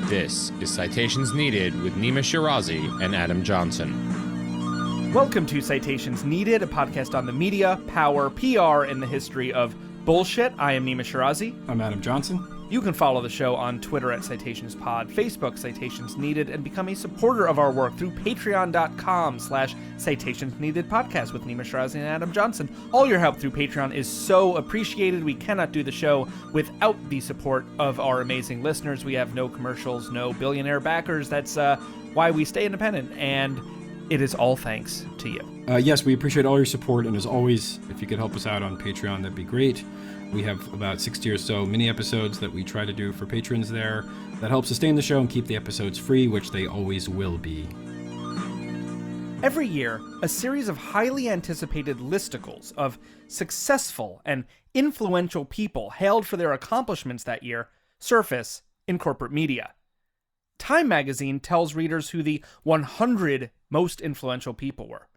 This is Citations Needed with Nima Shirazi and Adam Johnson. Welcome to Citations Needed, a podcast on the media, power, PR, and the history of bullshit. I am Nima Shirazi. I'm Adam Johnson. You can follow the show on Twitter at CitationsPod, Facebook Citations Needed, and become a supporter of our work through patreon.com/CitationsNeededPodcast with Nima Shirazi and Adam Johnson. All your help through Patreon is so appreciated. We cannot do the show without the support of our amazing listeners. We have no commercials, no billionaire backers. That's why we stay independent, and it is all thanks to you. Yes, we appreciate all your support, and as always, if you could help us out on Patreon, that'd be great. We have about 60 or so mini episodes that we try to do for patrons there that help sustain the show and keep the episodes free, which they always will be. Every year, a series of highly anticipated listicles of successful and influential people hailed for their accomplishments that year surface in corporate media. Time magazine tells readers who the 100 most influential people were.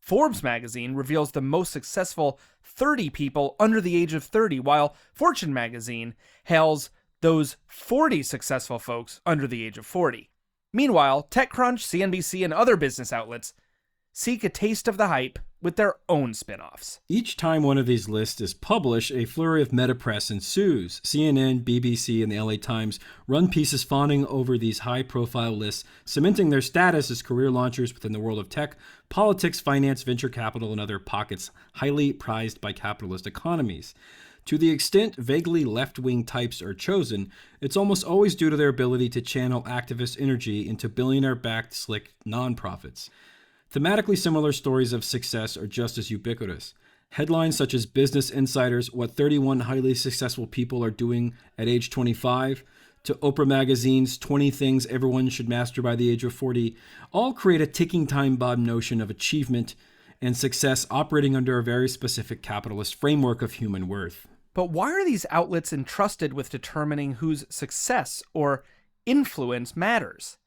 Forbes magazine reveals the most successful 30 people under the age of 30, while Fortune magazine hails those 40 successful folks under the age of 40. Meanwhile, TechCrunch, CNBC, and other business outlets seek a taste of the hype with their own spin-offs. Each time one of these lists is published, a flurry of meta-press ensues. CNN, BBC, and the LA Times run pieces fawning over these high-profile lists, cementing their status as career launchers within the world of tech, politics, finance, venture capital, and other pockets highly prized by capitalist economies. To the extent vaguely left-wing types are chosen, it's almost always due to their ability to channel activist energy into billionaire-backed slick nonprofits. Thematically similar stories of success are just as ubiquitous. Headlines such as Business Insider's What 31 Highly Successful People Are Doing at Age 25, to Oprah Magazine's 20 Things Everyone Should Master by the Age of 40, all create a ticking time bomb notion of achievement and success operating under a very specific capitalist framework of human worth. But why are these outlets entrusted with determining whose success or influence matters?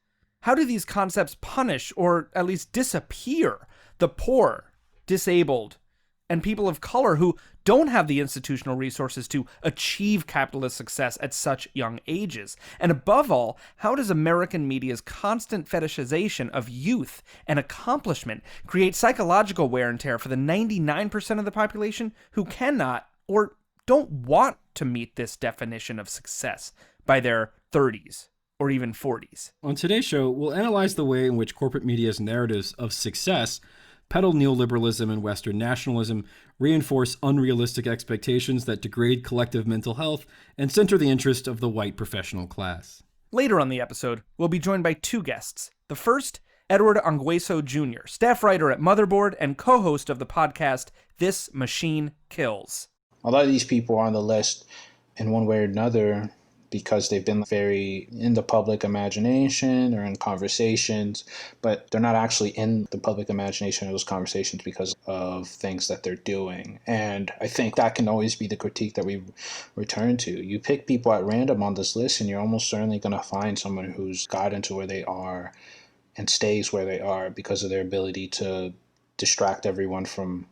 How do these concepts punish, or at least disappear, the poor, disabled, and people of color who don't have the institutional resources to achieve capitalist success at such young ages? And above all, how does American media's constant fetishization of youth and accomplishment create psychological wear and tear for the 99% of the population who cannot or don't want to meet this definition of success by their 30s? Or even 40s. On today's show, we'll analyze the way in which corporate media's narratives of success peddle neoliberalism and Western nationalism, reinforce unrealistic expectations that degrade collective mental health, and center the interest of the white professional class. Later on the episode, we'll be joined by two guests. The first, Edward Angueso Jr., staff writer at Motherboard and co-host of the podcast This Machine Kills. A lot of these people are on the list in one way or another because they've been very in the public imagination or in conversations, but they're not actually in the public imagination of those conversations because of things that they're doing. And I think that can always be the critique that we return to. You pick people at random on this list, and you're almost certainly going to find someone who's gotten to where they are and stays where they are because of their ability to distract everyone from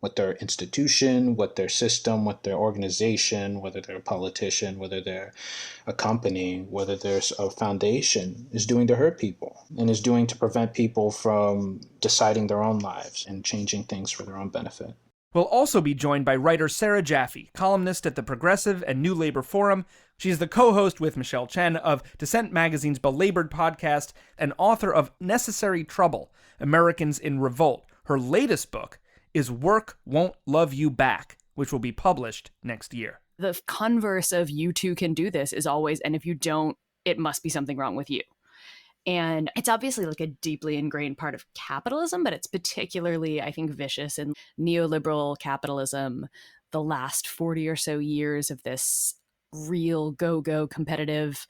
what their institution, what their system, what their organization, whether they're a politician, whether they're a company, whether there's a foundation, is doing to hurt people and is doing to prevent people from deciding their own lives and changing things for their own benefit. We'll also be joined by writer Sarah Jaffe, columnist at the Progressive and New Labor Forum. She's the co-host with Michelle Chen of Dissent Magazine's Belabored podcast and author of Necessary Trouble, Americans in Revolt. Her latest book is Work Won't Love You Back, which will be published next year. The converse of you too can do this is always, and if you don't, it must be something wrong with you. And it's obviously like a deeply ingrained part of capitalism, but it's particularly, I think, vicious in neoliberal capitalism. The last 40 or so years of this real go-go competitive,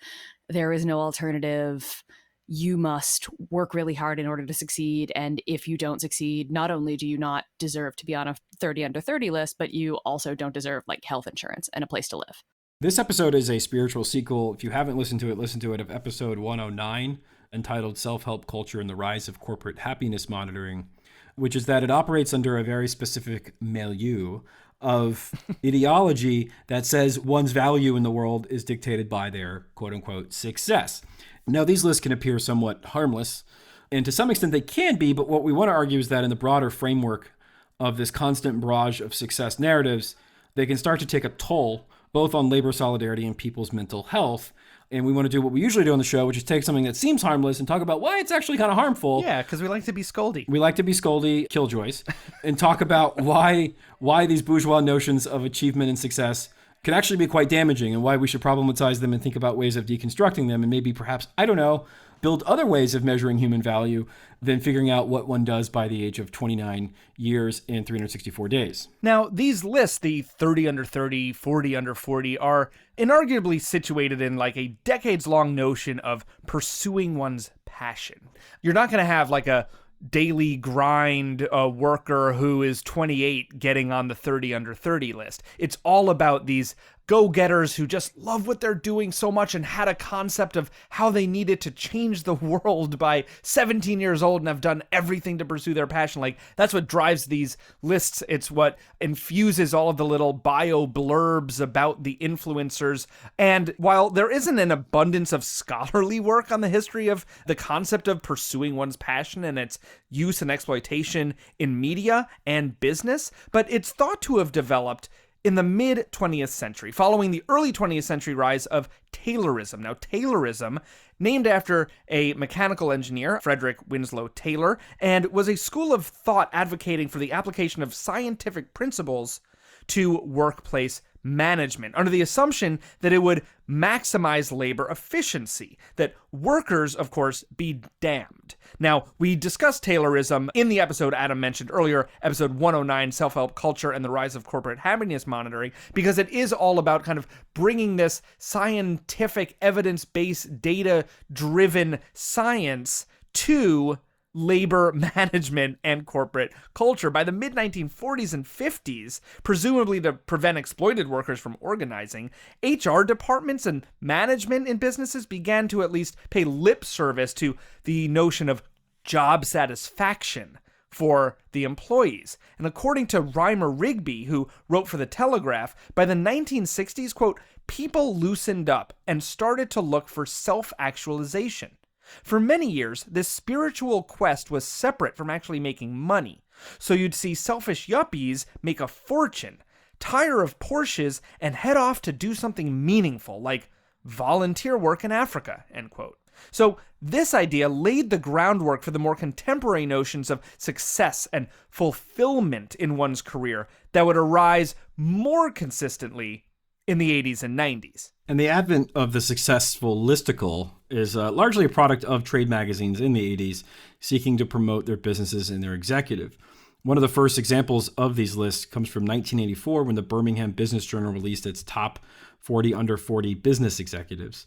there is no alternative. You must work really hard in order to succeed. And if you don't succeed, not only do you not deserve to be on a 30 under 30 list, but you also don't deserve like health insurance and a place to live. This episode is a spiritual sequel. If you haven't listened to it, listen to it, of episode 109, entitled Self-Help Culture and the Rise of Corporate Happiness Monitoring, which is that it operates under a very specific milieu of ideology that says one's value in the world is dictated by their quote unquote success. Now, these lists can appear somewhat harmless, and to some extent they can be, but what we want to argue is that in the broader framework of this constant barrage of success narratives, they can start to take a toll both on labor solidarity and people's mental health. And we want to do what we usually do on the show, which is take something that seems harmless and talk about why it's actually kind of harmful. Yeah, because we like to be scoldy. We like to be scoldy killjoys and talk about why these bourgeois notions of achievement and success can actually be quite damaging and why we should problematize them and think about ways of deconstructing them and maybe perhaps, I don't know, build other ways of measuring human value than figuring out what one does by the age of 29 years and 364 days. Now, these lists, the 30 under 30, 40 under 40, are inarguably situated in like a decades-long notion of pursuing one's passion. You're not going to have like a daily grind worker who is 28 getting on the 30 under 30 list. It's all about these go-getters who just love what they're doing so much and had a concept of how they needed to change the world by 17 years old and have done everything to pursue their passion. Like, that's what drives these lists. It's what infuses all of the little bio blurbs about the influencers. And while there isn't an abundance of scholarly work on the history of the concept of pursuing one's passion and its use and exploitation in media and business, but it's thought to have developed in the mid-20th century, following the early 20th century rise of Taylorism. Now, Taylorism, named after a mechanical engineer, Frederick Winslow Taylor, and was a school of thought advocating for the application of scientific principles to workplace management, under the assumption that it would maximize labor efficiency, that workers, of course, be damned. Now, we discussed Taylorism in the episode Adam mentioned earlier, episode 109, Self-Help Culture and the Rise of Corporate Happiness Monitoring, because it is all about kind of bringing this scientific, evidence-based, data-driven science to labor management and corporate culture. By the mid-1940s and 50s, presumably to prevent exploited workers from organizing, HR departments and management in businesses began to at least pay lip service to the notion of job satisfaction for the employees. And according to Reimer Rigby, who wrote for The Telegraph, by the 1960s, quote, people loosened up and started to look for self-actualization. For many years, this spiritual quest was separate from actually making money. So you'd see selfish yuppies make a fortune, tire of Porsches, and head off to do something meaningful, like volunteer work in Africa, end quote. So this idea laid the groundwork for the more contemporary notions of success and fulfillment in one's career that would arise more consistently in the 80s and 90s. And the advent of the successful listicle is largely a product of trade magazines in the 80s seeking to promote their businesses and their executive. One of the first examples of these lists comes from 1984 when the Birmingham Business Journal released its top 40 under 40 business executives.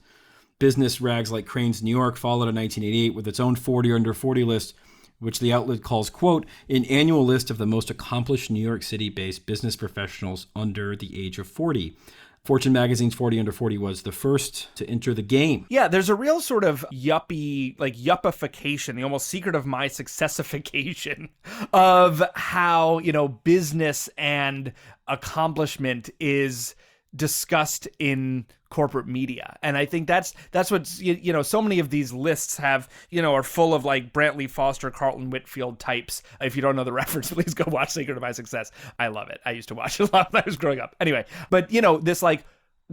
Business rags like Crain's New York followed in 1988 with its own 40 under 40 list, which the outlet calls, quote, an annual list of the most accomplished New York City-based business professionals under the age of 40. Fortune magazine's 40 under 40 was the first to enter the game. Yeah, there's a real sort of yuppie, like yuppification, the almost secret of my successification of how, business and accomplishment is discussed in corporate media. And I think that's what's, so many of these lists have, are full of like Brantley Foster, Carlton Whitfield types. If you don't know the reference, please go watch Secret of My Success. I love it. I used to watch it a lot when I was growing up. Anyway, but this like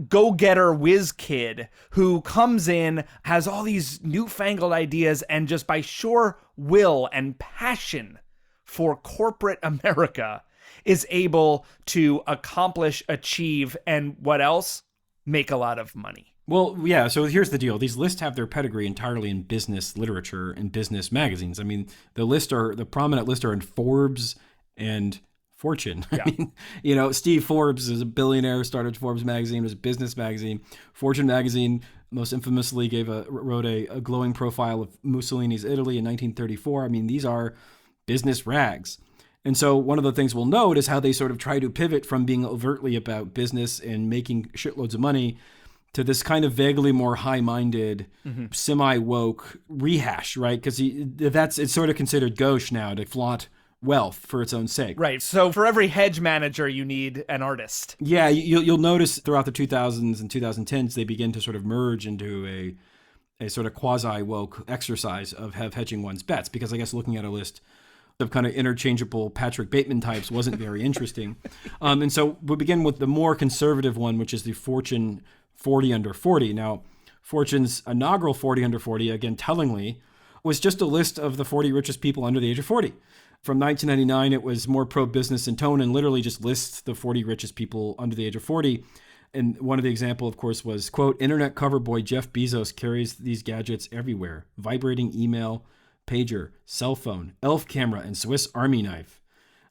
go-getter whiz kid who comes in, has all these newfangled ideas, and just by sheer will and passion for corporate America is able to accomplish, achieve, and what else? Make a lot of money. Well, yeah, so here's the deal. These lists have their pedigree entirely in business literature and business magazines. I mean, the prominent lists are in Forbes and Fortune. Yeah. I mean, Steve Forbes is a billionaire, started Forbes magazine, it was a business magazine. Fortune magazine most infamously wrote a glowing profile of Mussolini's Italy in 1934. I mean, these are business rags. And so one of the things we'll note is how they sort of try to pivot from being overtly about business and making shitloads of money to this kind of vaguely more high-minded, semi-woke rehash, right? Because it's sort of considered gauche now to flaunt wealth for its own sake. Right. So for every hedge manager, you need an artist. Yeah, you'll notice throughout the 2000s and 2010s, they begin to sort of merge into a sort of quasi-woke exercise of hedging one's bets, because I guess looking at a list of kind of interchangeable Patrick Bateman types wasn't very interesting. And so we'll begin with the more conservative one, which is the Fortune 40 under 40. Now, Fortune's inaugural 40 under 40, again, tellingly, was just a list of the 40 richest people under the age of 40. From 1999, it was more pro-business in tone and literally just lists the 40 richest people under the age of 40. And one of the example, of course, was, quote, internet cover boy Jeff Bezos carries these gadgets everywhere. Vibrating email, pager, cell phone, elf camera, and Swiss Army knife.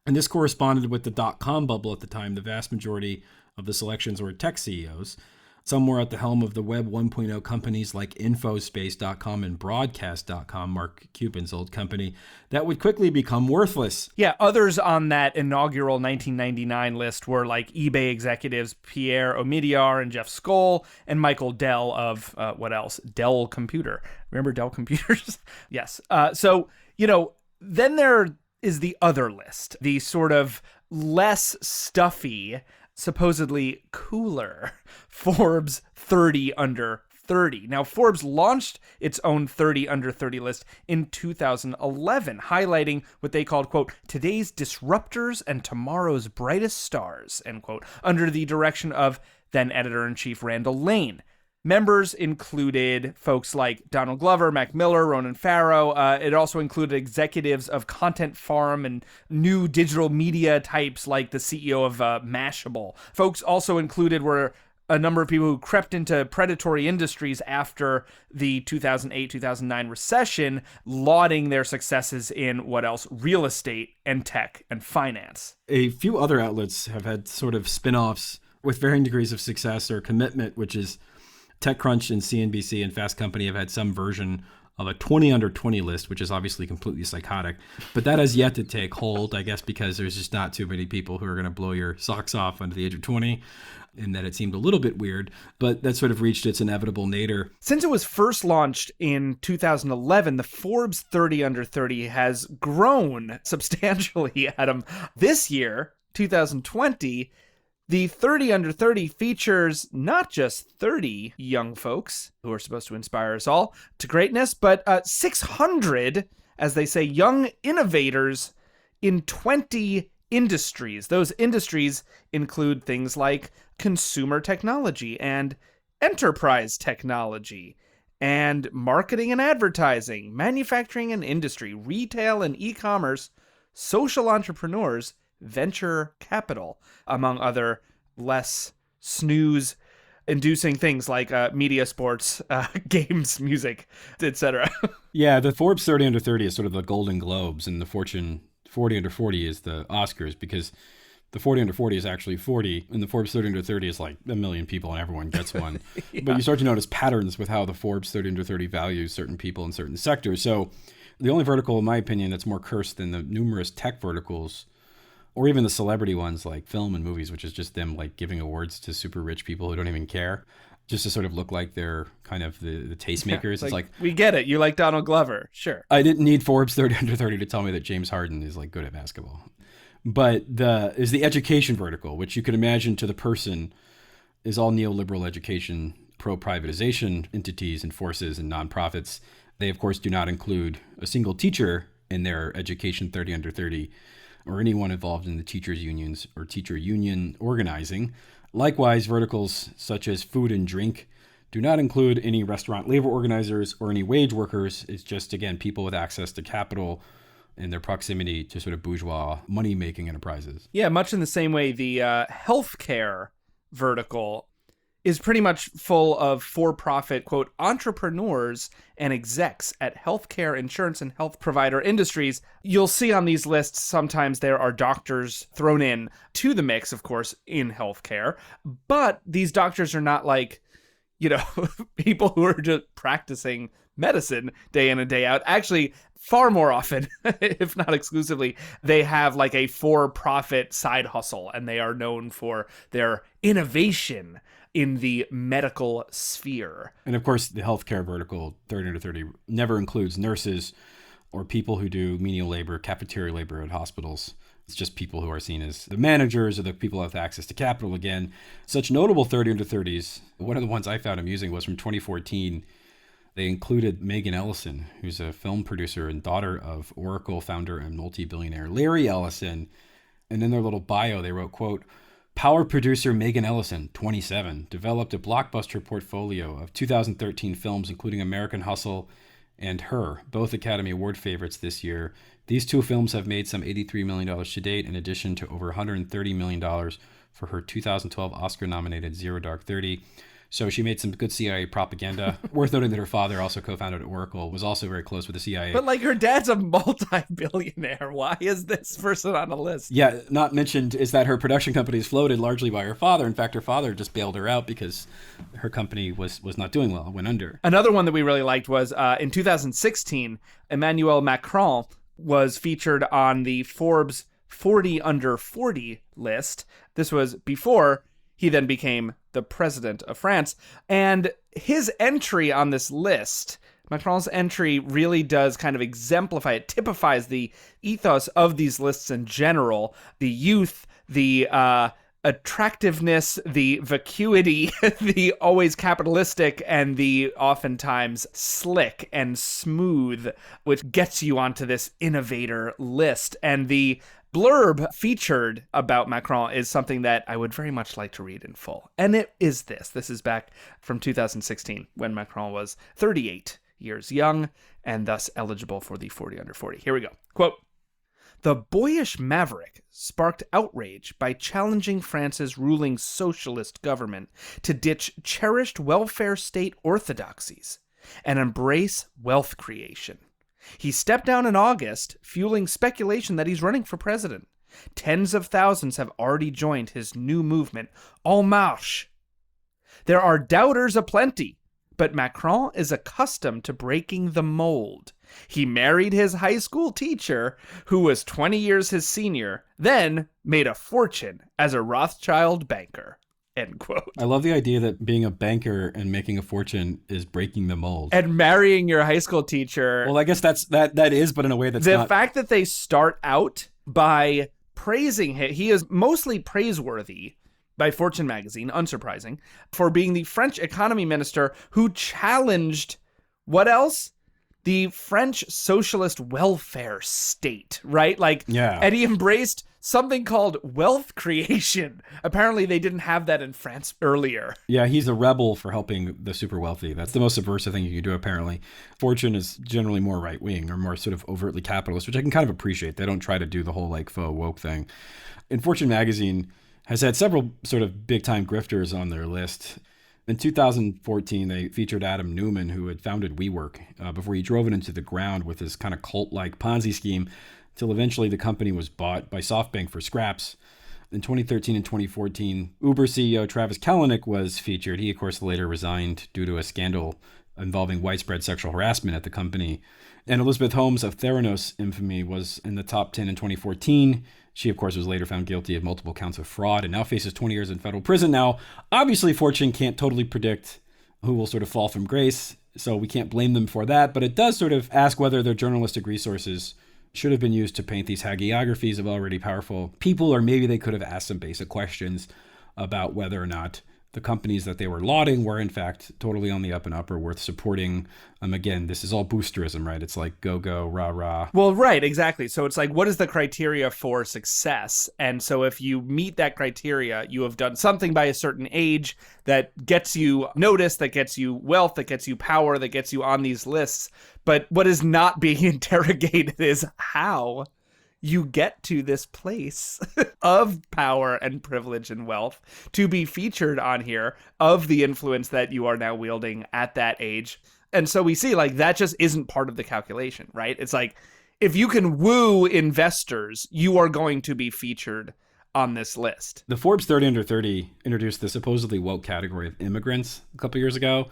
And this corresponded with the dot-com bubble at the time. The vast majority of the selections were tech CEOs. Some were at the helm of the Web 1.0 companies like Infospace.com and Broadcast.com, Mark Cuban's old company, that would quickly become worthless. Yeah, others on that inaugural 1999 list were like eBay executives Pierre Omidyar and Jeff Skoll and Michael Dell of, what else? Dell Computer. Remember Dell Computers? Yes. Then there is the other list, the sort of less stuffy, supposedly cooler Forbes 30 under 30. Now, Forbes launched its own 30 under 30 list in 2011, highlighting what they called, quote, today's disruptors and tomorrow's brightest stars, end quote, under the direction of then editor-in-chief Randall Lane. Members included folks like Donald Glover, Mac Miller, Ronan Farrow. It also included executives of Content Farm and new digital media types like the CEO of Mashable. Folks also included were a number of people who crept into predatory industries after the 2008-2009 recession, lauding their successes in what else? Real estate and tech and finance. A few other outlets have had sort of spin-offs with varying degrees of success or commitment, which is TechCrunch and CNBC and Fast Company have had some version of a 20 under 20 list, which is obviously completely psychotic. But that has yet to take hold, I guess, because there's just not too many people who are going to blow your socks off under the age of 20, and that it seemed a little bit weird. But that sort of reached its inevitable nadir. Since it was first launched in 2011, the Forbes 30 under 30 has grown substantially, Adam. This year, 2020, the 30 under 30 features not just 30 young folks who are supposed to inspire us all to greatness, but 600, as they say, young innovators in 20 industries. Those industries include things like consumer technology and enterprise technology and marketing and advertising, manufacturing and industry, retail and e-commerce, social entrepreneurs, venture capital, among other less snooze-inducing things like media, sports, games, music, etc. Yeah, the Forbes 30 under 30 is sort of the Golden Globes, and the Fortune 40 under 40 is the Oscars, because the 40 under 40 is actually 40, and the Forbes 30 under 30 is like 1 million people and everyone gets one. Yeah. But you start to notice patterns with how the Forbes 30 under 30 values certain people in certain sectors. So the only vertical, in my opinion, that's more cursed than the numerous tech verticals, or even the celebrity ones like film and movies, which is just them like giving awards to super rich people who don't even care, just to sort of look like they're kind of the tastemakers. Yeah, it's like, we get it. You like Donald Glover. Sure. I didn't need Forbes 30 under 30 to tell me that James Harden is like good at basketball. But is the education vertical, which you could imagine to the person is all neoliberal education, pro-privatization entities and forces and nonprofits. They, of course, do not include a single teacher in their education 30 under 30, or anyone involved in the teachers' unions or teacher union organizing. Likewise, verticals such as food and drink do not include any restaurant labor organizers or any wage workers. It's just, again, people with access to capital and their proximity to sort of bourgeois money-making enterprises. Yeah, much in the same way, the healthcare vertical is pretty much full of for-profit, quote, entrepreneurs and execs at healthcare, insurance, and health provider industries. You'll see on these lists sometimes there are doctors thrown in to the mix, of course, in healthcare. But these doctors are not like, people who are just practicing medicine day in and day out. Actually, far more often, if not exclusively, they have like a for-profit side hustle, and they are known for their innovation in the medical sphere. And of course, the healthcare vertical, 30 under 30, never includes nurses, or people who do menial labor, cafeteria labor at hospitals. It's just people who are seen as the managers or the people who have access to capital again. Such notable 30 under 30s. One of the ones I found amusing was from 2014. They included Megan Ellison, who's a film producer and daughter of Oracle founder and multi-billionaire Larry Ellison. And in their little bio, they wrote, quote, "Power producer Megan Ellison, 27, developed a blockbuster portfolio of 2013 films, including American Hustle and Her, both Academy Award favorites this year. These two films have made some $83 million to date, in addition to over $130 million for her 2012 Oscar-nominated Zero Dark 30. So she made some good CIA propaganda. Worth noting that her father, also co-founded Oracle, was also very close with the CIA. But like her dad's a multi-billionaire. Why is this person on a list? Yeah, not mentioned is that her production company is floated largely by her father. In fact, her father just bailed her out because her company was not doing well, went under. Another one that we really liked was in 2016, Emmanuel Macron was featured on the Forbes 40 under 40 list. This was before he then became the president of France. And his entry on this list, Macron's entry, really does kind of exemplify, it typifies the ethos of these lists in general. The youth, the attractiveness, the vacuity, the always capitalistic, and the oftentimes slick and smooth, which gets you onto this innovator list. And the blurb featured about Macron is something that I would very much like to read in full. And it is this. This is back from 2016 when Macron was 38 years young and thus eligible for the 40 under 40. Here we go. Quote, "The boyish maverick sparked outrage by challenging France's ruling socialist government to ditch cherished welfare state orthodoxies and embrace wealth creation. He stepped down in August, fueling speculation that he's running for president. Tens of thousands have already joined his new movement, En Marche. There are doubters aplenty, but Macron is accustomed to breaking the mold. He married his high school teacher, who was 20 years his senior, then made a fortune as a Rothschild banker." End quote. I love the idea that being a banker and making a fortune is breaking the mold. And marrying your high school teacher. Well, I guess that is, but in a way that's the not. fact that they start out by praising him, he is mostly praiseworthy by Fortune magazine, unsurprising, for being the French economy minister who challenged, what else? The French socialist welfare state, right? Like, yeah. And he embraced something called wealth creation. Apparently they didn't have that in France earlier. Yeah, he's a rebel for helping the super wealthy. That's the most subversive thing you can do, apparently. Fortune is generally more right-wing or more sort of overtly capitalist, which I can kind of appreciate. They don't try to do the whole like faux woke thing. And Fortune magazine has had several sort of big-time grifters on their list. In 2014, they featured Adam Neumann, who had founded WeWork, before he drove it into the ground with his kind of cult-like Ponzi scheme, till eventually the company was bought by SoftBank for scraps. In 2013 and 2014, Uber CEO Travis Kalanick was featured. He, of course, later resigned due to a scandal involving widespread sexual harassment at the company. And Elizabeth Holmes of Theranos infamy was in the top 10 in 2014. She, of course, was later found guilty of multiple counts of fraud and now faces 20 years in federal prison. Now, obviously, Fortune can't totally predict who will sort of fall from grace, so we can't blame them for that. But it does sort of ask whether their journalistic resources should have been used to paint these hagiographies of already powerful people, or maybe they could have asked some basic questions about whether or not the companies that they were lauding were in fact totally on the up and up or worth supporting. Again, this is all boosterism, right? It's like go, go, rah, rah. Well, right, exactly. So it's like, what is the criteria for success? And so if you meet that criteria, you have done something by a certain age that gets you notice, that gets you wealth, that gets you power, that gets you on these lists. But what is not being interrogated is how you get to this place of power and privilege and wealth to be featured on here, of the influence that you are now wielding at that age. And so we see like that just isn't part of the calculation, right? It's like, if you can woo investors, you are going to be featured on this list. The Forbes 30 under 30 introduced the supposedly woke category of immigrants a couple years ago,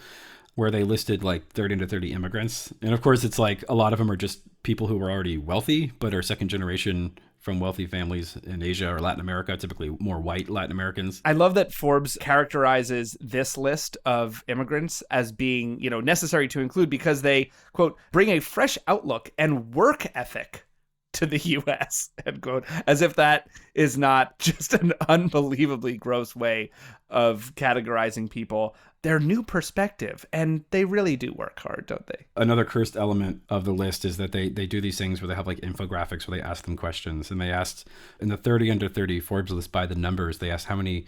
where they listed like 30 to 30 immigrants. And of course, it's like a lot of them are just people who were already wealthy, but are second generation from wealthy families in Asia or Latin America, typically more white Latin Americans. I love that Forbes characterizes this list of immigrants as being, necessary to include because they, quote, bring a fresh outlook and work ethic to the U.S., end quote, as if that is not just an unbelievably gross way of categorizing people. Their new perspective, and they really do work hard, don't they? Another cursed element of the list is that they do these things where they have like infographics where they ask them questions. And they asked in the 30 under 30 Forbes list by the numbers, they asked how many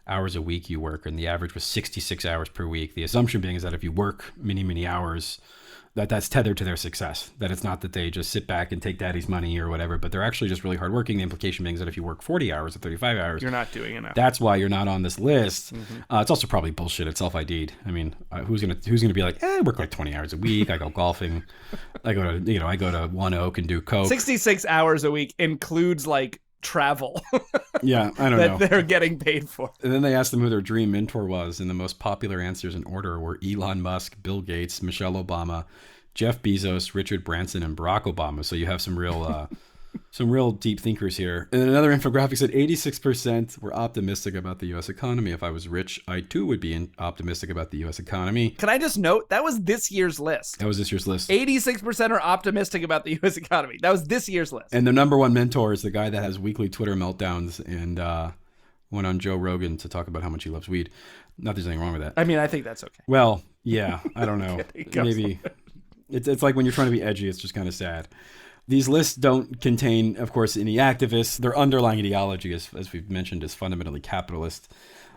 hours a week you work, and the average was 66 hours per week. The assumption being is that if you work many, many hours, that's tethered to their success, that it's not that they just sit back and take daddy's money or whatever, but they're actually just really hardworking. The implication being is that if you work 40 hours or 35 hours, you're not doing enough. That's why you're not on this list. It's also probably bullshit. It's self-ID'd. I mean, who's gonna be like, I work like 20 hours a week. I go golfing. I go to One Oak and do coke. 66 hours a week includes like travel. Yeah, I don't know. That they're getting paid for. And then they asked them who their dream mentor was, and the most popular answers in order were Elon Musk, Bill Gates, Michelle Obama, Jeff Bezos, Richard Branson, and Barack Obama. So you have some real deep thinkers here. And then another infographic said 86% were optimistic about the U.S. economy. If I was rich, I too would be optimistic about the U.S. economy. Can I just note, that was this year's list. That was this year's list. 86% are optimistic about the U.S. economy. That was this year's list. And the number one mentor is the guy that has weekly Twitter meltdowns and went on Joe Rogan to talk about how much he loves weed. Not there's anything wrong with that. I mean, I think that's okay. Well, yeah, I don't know. Maybe. It's like when you're trying to be edgy, it's just kind of sad. These lists don't contain, of course, any activists. Their underlying ideology, as we've mentioned, is fundamentally capitalist.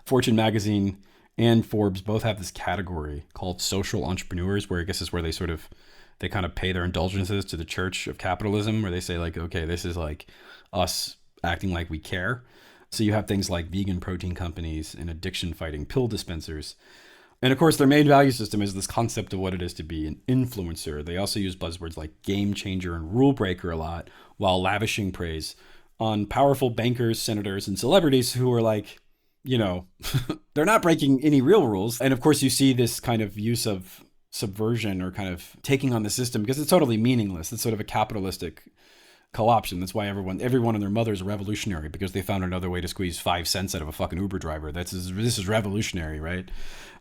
Fortune magazine and Forbes both have this category called social entrepreneurs, where I guess is where they kind of pay their indulgences to the church of capitalism, where they say like, okay, this is like us acting like we care. So you have things like vegan protein companies and addiction fighting pill dispensers. And of course, their main value system is this concept of what it is to be an influencer. They also use buzzwords like game changer and rule breaker a lot, while lavishing praise on powerful bankers, senators, and celebrities who are like, they're not breaking any real rules. And of course, you see this kind of use of subversion or kind of taking on the system because it's totally meaningless. It's sort of a capitalistic co-option. That's why everyone and their mother is revolutionary, because they found another way to squeeze 5 cents out of a fucking Uber driver. This is revolutionary, right?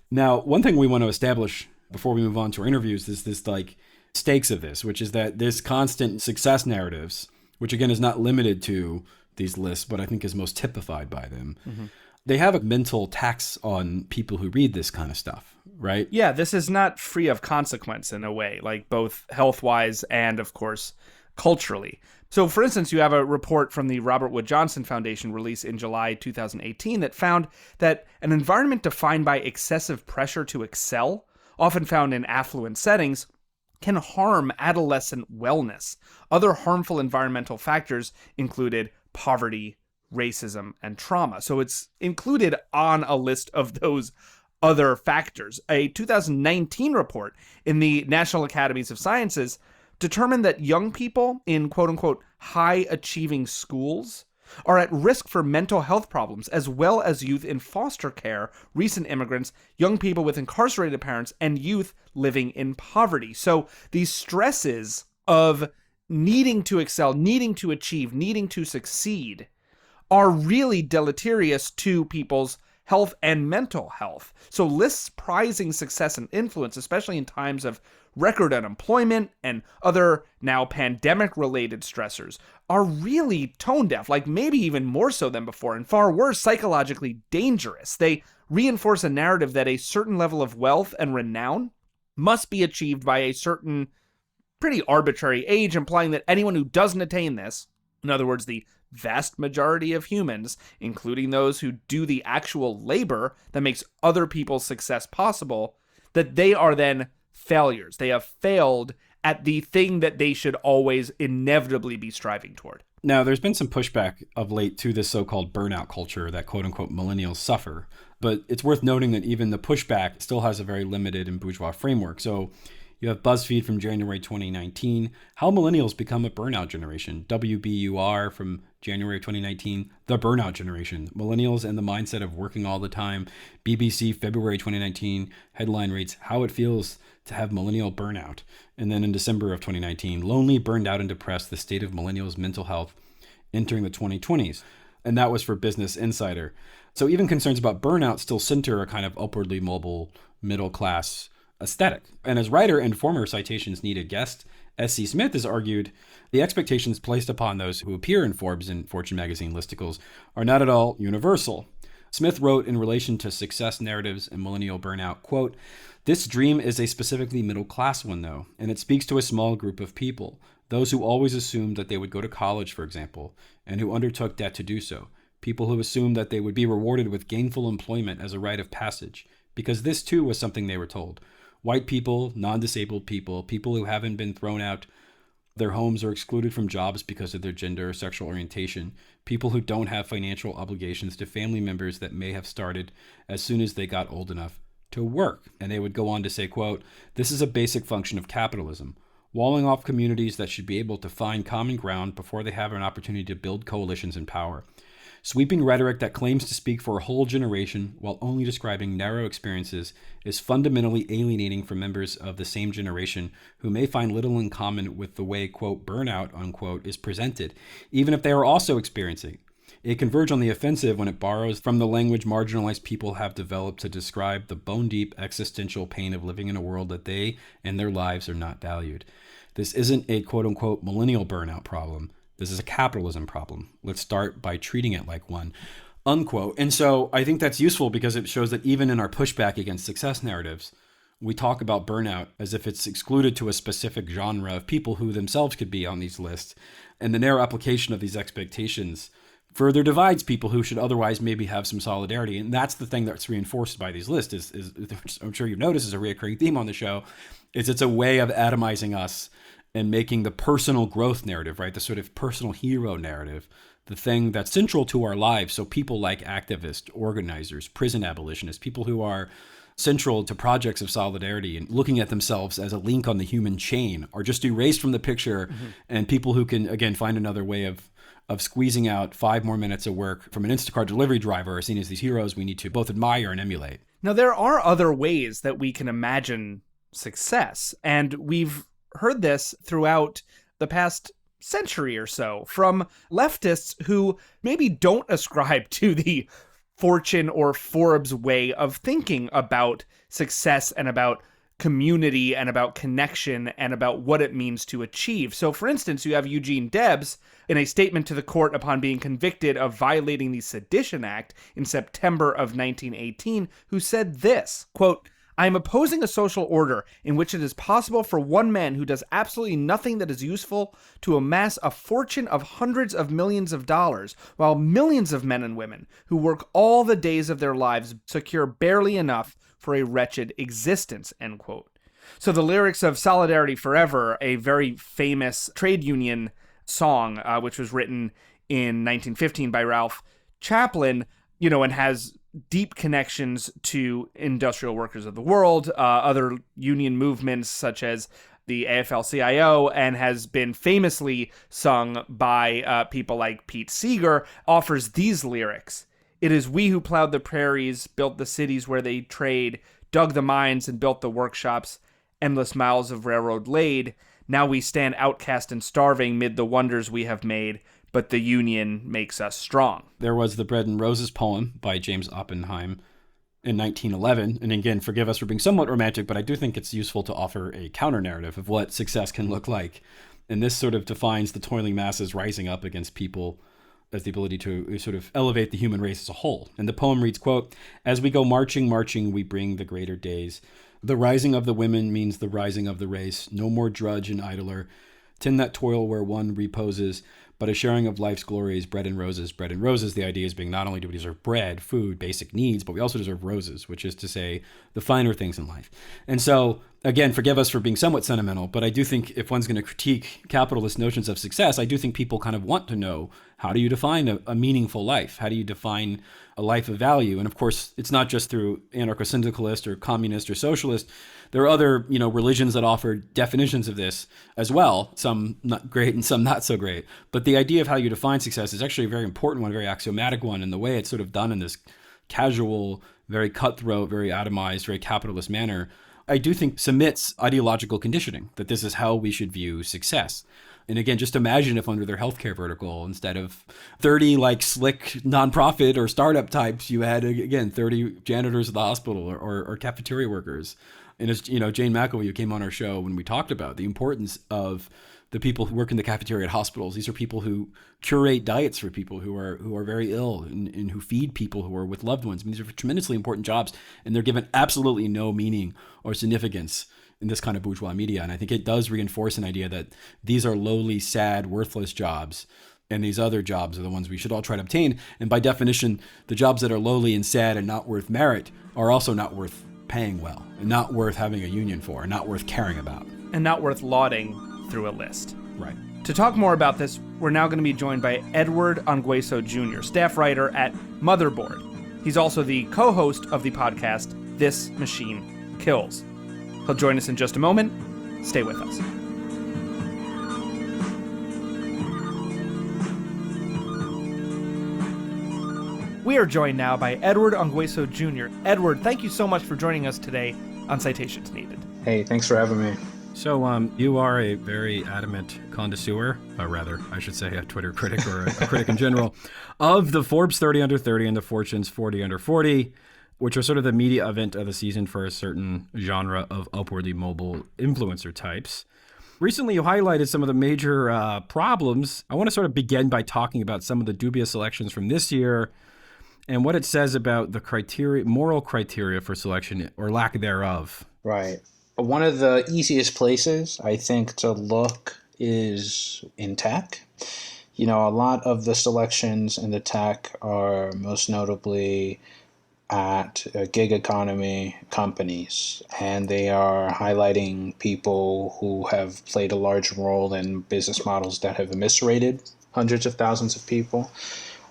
Now, one thing we want to establish before we move on to our interviews is this like stakes of this, which is that this constant success narratives, which again is not limited to these lists, but I think is most typified by them. They have a mental tax on people who read this kind of stuff, right? Yeah, this is not free of consequence in a way, like both health-wise and, of course, culturally. So, for instance, you have a report from the Robert Wood Johnson Foundation released in July 2018 that found that an environment defined by excessive pressure to excel, often found in affluent settings, can harm adolescent wellness. Other harmful environmental factors included poverty, racism, and trauma. So it's included on a list of those other factors. A 2019 report in the National Academies of Sciences determined that young people in quote-unquote high-achieving schools are at risk for mental health problems, as well as youth in foster care, recent immigrants, young people with incarcerated parents, and youth living in poverty. So these stresses of needing to excel, needing to achieve, needing to succeed are really deleterious to people's health and mental health. So lists prizing success and influence, especially in times of record unemployment and other now pandemic-related stressors, are really tone deaf, like maybe even more so than before, and far worse, psychologically dangerous. They reinforce a narrative that a certain level of wealth and renown must be achieved by a certain pretty arbitrary age, implying that anyone who doesn't attain this, in other words, the vast majority of humans, including those who do the actual labor that makes other people's success possible, that they are then failures. They have failed at the thing that they should always inevitably be striving toward. Now, there's been some pushback of late to this so-called burnout culture that quote-unquote millennials suffer, but it's worth noting that even the pushback still has a very limited and bourgeois framework. So you have BuzzFeed from January 2019, How Millennials Become a Burnout Generation. WBUR from January 2019, The Burnout Generation, Millennials and the Mindset of Working All the Time. BBC, February 2019, headline reads, How It Feels to Have Millennial Burnout. And then in December of 2019, Lonely, Burned Out, and Depressed, The State of Millennials' Mental Health entering the 2020s. And that was for Business Insider. So even concerns about burnout still center a kind of upwardly mobile middle class aesthetic. And as writer and former Citations Needed guest S.C. Smith has argued, the expectations placed upon those who appear in Forbes and Fortune magazine listicles are not at all universal. Smith wrote in relation to success narratives and millennial burnout, quote, "This dream is a specifically middle class one, though, and it speaks to a small group of people, those who always assumed that they would go to college, for example, and who undertook debt to do so, people who assumed that they would be rewarded with gainful employment as a rite of passage, because this too was something they were told. White people, non-disabled people, people who haven't been thrown out their homes or excluded from jobs because of their gender or sexual orientation, people who don't have financial obligations to family members that may have started as soon as they got old enough to work." And they would go on to say, quote, "This is a basic function of capitalism, walling off communities that should be able to find common ground before they have an opportunity to build coalitions and power. Sweeping rhetoric that claims to speak for a whole generation while only describing narrow experiences is fundamentally alienating from members of the same generation who may find little in common with the way, quote, burnout, unquote, is presented, even if they are also experiencing. It can verge on the offensive when it borrows from the language marginalized people have developed to describe the bone-deep existential pain of living in a world that they and their lives are not valued. This isn't a, quote, unquote, millennial burnout problem. This is a capitalism problem. Let's start by treating it like one," unquote. And so I think that's useful because it shows that even in our pushback against success narratives, we talk about burnout as if it's excluded to a specific genre of people who themselves could be on these lists. And the narrow application of these expectations further divides people who should otherwise maybe have some solidarity. And that's the thing that's reinforced by these lists is I'm sure you've noticed is a recurring theme on the show, is it's a way of atomizing us and making the personal growth narrative, right, the sort of personal hero narrative, the thing that's central to our lives. So people like activists, organizers, prison abolitionists, people who are central to projects of solidarity and looking at themselves as a link on the human chain are just erased from the picture. Mm-hmm. And people who can, again, find another way of squeezing out 5 more minutes of work from an Instacart delivery driver are seen as these heroes we need to both admire and emulate. Now, there are other ways that we can imagine success, and we've heard this throughout the past century or so from leftists who maybe don't ascribe to the Fortune or Forbes way of thinking about success and about community and about connection and about what it means to achieve. So, for instance, you have Eugene Debs in a statement to the court upon being convicted of violating the Sedition Act in September of 1918, who said this, quote, "I am opposing a social order in which it is possible for one man who does absolutely nothing that is useful to amass a fortune of hundreds of millions of dollars, while millions of men and women who work all the days of their lives secure barely enough for a wretched existence," end quote. So the lyrics of Solidarity Forever, a very famous trade union song, which was written in 1915 by Ralph Chaplin, and has deep connections to industrial workers of the world, other union movements such as the AFL-CIO, and has been famously sung by people like Pete Seeger, offers these lyrics. "It is we who plowed the prairies, built the cities where they trade, dug the mines and built the workshops, endless miles of railroad laid. Now we stand outcast and starving mid the wonders we have made, but the union makes us strong." There was the Bread and Roses poem by James Oppenheim in 1911. And again, forgive us for being somewhat romantic, but I do think it's useful to offer a counter narrative of what success can look like. And this sort of defines the toiling masses rising up against people as the ability to sort of elevate the human race as a whole. And the poem reads, quote, "As we go marching, marching, we bring the greater days. The rising of the women means the rising of the race. No more drudge and idler. Tend that toil where one reposes, but a sharing of life's glories, bread and roses." Bread and roses, the idea is being not only do we deserve bread, food, basic needs, but we also deserve roses, which is to say the finer things in life. And so, again, forgive us for being somewhat sentimental, but I do think if one's going to critique capitalist notions of success, I do think people kind of want to know, how do you define a meaningful life? How do you define a life of value? And of course, it's not just through anarcho-syndicalist or communist or socialist. There are other, religions that offer definitions of this as well, some not great and some not so great. But the idea of how you define success is actually a very important one, a very axiomatic one, and the way it's sort of done in this casual, very cutthroat, very atomized, very capitalist manner, I do think submits ideological conditioning, that this is how we should view success. And again, just imagine if under their healthcare vertical, instead of 30 like slick nonprofit or startup types, you had, again, 30 janitors at the hospital or cafeteria workers. And as you know, Jane McElwee, who came on our show when we talked about the importance of the people who work in the cafeteria at hospitals. These are people who curate diets for people who are very ill and who feed people who are with loved ones. I mean, these are tremendously important jobs, and they're given absolutely no meaning or significance in this kind of bourgeois media. And I think it does reinforce an idea that these are lowly, sad, worthless jobs. And these other jobs are the ones we should all try to obtain. And by definition, the jobs that are lowly and sad and not worth merit are also not worth paying well, and not worth having a union for, and not worth caring about. And not worth lauding through a list. Right. To talk more about this, we're now going to be joined by Edward Ongweso Jr., staff writer at Motherboard. He's also the co-host of the podcast, This Machine Kills. He'll join us in just a moment. Stay with us. We are joined now by Edward Ongweso Jr. Edward, thank you so much for joining us today on Citations Needed. Hey, thanks for having me. So you are a very adamant connoisseur, or rather, I should say a Twitter critic or a critic in general, of the Forbes 30 under 30 and the Fortune's 40 under 40, which are sort of the media event of the season for a certain genre of upwardly mobile influencer types. Recently, you highlighted some of the major problems. I want to sort of begin by talking about some of the dubious selections from this year and what it says about the moral criteria for selection or lack thereof. Right. One of the easiest places, I think, to look is in tech. You know, a lot of the selections in the tech are most notably at gig economy companies, and they are highlighting people who have played a large role in business models that have eviscerated hundreds of thousands of people,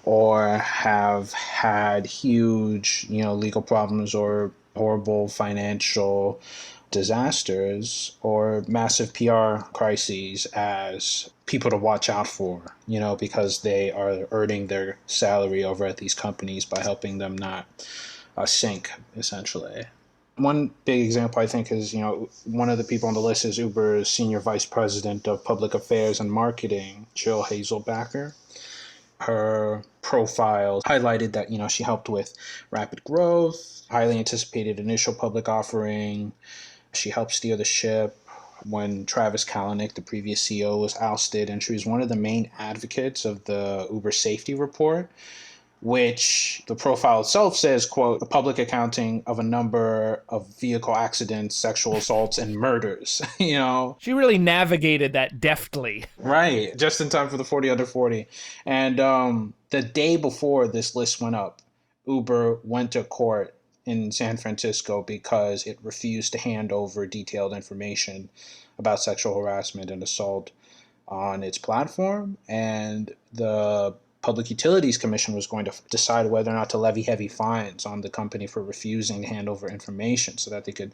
or have had huge, legal problems or horrible financial disasters or massive PR crises as people to watch out for, because they are earning their salary over at these companies by helping them not sink, essentially. One big example, I think, is, one of the people on the list is Uber's Senior Vice President of Public Affairs and Marketing, Jill Hazelbacker. Her profile highlighted that, she helped with rapid growth, highly anticipated initial public offering. She helped steer the ship when Travis Kalanick, the previous CEO, was ousted, and she was one of the main advocates of the Uber safety report, which the profile itself says, quote, the public accounting of a number of vehicle accidents, sexual assaults, and murders, She really navigated that deftly. Right, just in time for the 40 under 40. And the day before this list went up, Uber went to court in San Francisco because it refused to hand over detailed information about sexual harassment and assault on its platform. And the Public Utilities Commission was going to decide whether or not to levy heavy fines on the company for refusing to hand over information so that they could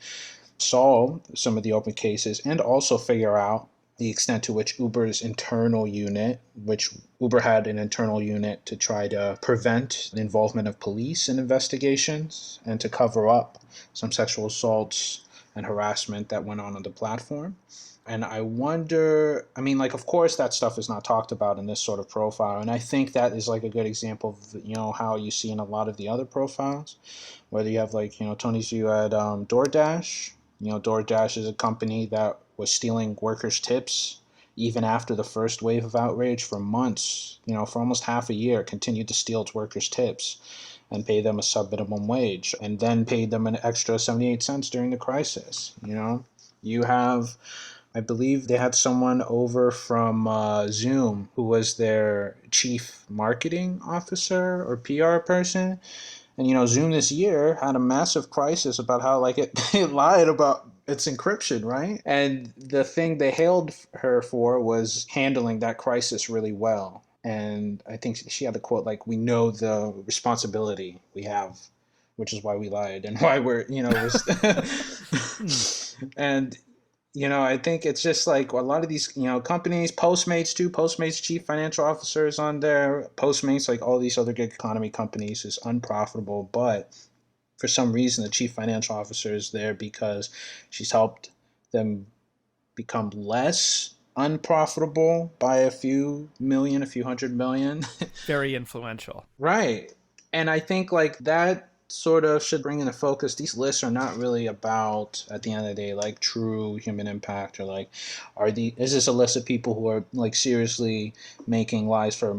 solve some of the open cases and also figure out the extent to which Uber's internal unit, which Uber had an internal unit to try to prevent the involvement of police in investigations and to cover up some sexual assaults and harassment that went on the platform. And I wonder, of course that stuff is not talked about in this sort of profile. And I think that is like a good example of, how you see in a lot of the other profiles, whether you have Tony's view at DoorDash. DoorDash is a company that was stealing workers' tips even after the first wave of outrage for months, for almost half a year, continued to steal its workers' tips and pay them a sub-minimum wage and then paid them an extra 78 cents during the crisis. You have, I believe they had someone over from Zoom who was their chief marketing officer or PR person. And, Zoom this year had a massive crisis about how, it lied about its encryption, right? And the thing they hailed her for was handling that crisis really well. And I think she had a quote we know the responsibility we have, which is why we lied and why we're, and, I think it's just a lot of these, companies, Postmates chief financial officers on there, Postmates, all these other gig economy companies is unprofitable, but for some reason the chief financial officer is there because she's helped them become less unprofitable by a few million, a few hundred million. Very influential. Right. And I think like that sort of should bring into focus these lists are not really about, at the end of the day, like true human impact, or like is this a list of people who are like seriously making lives for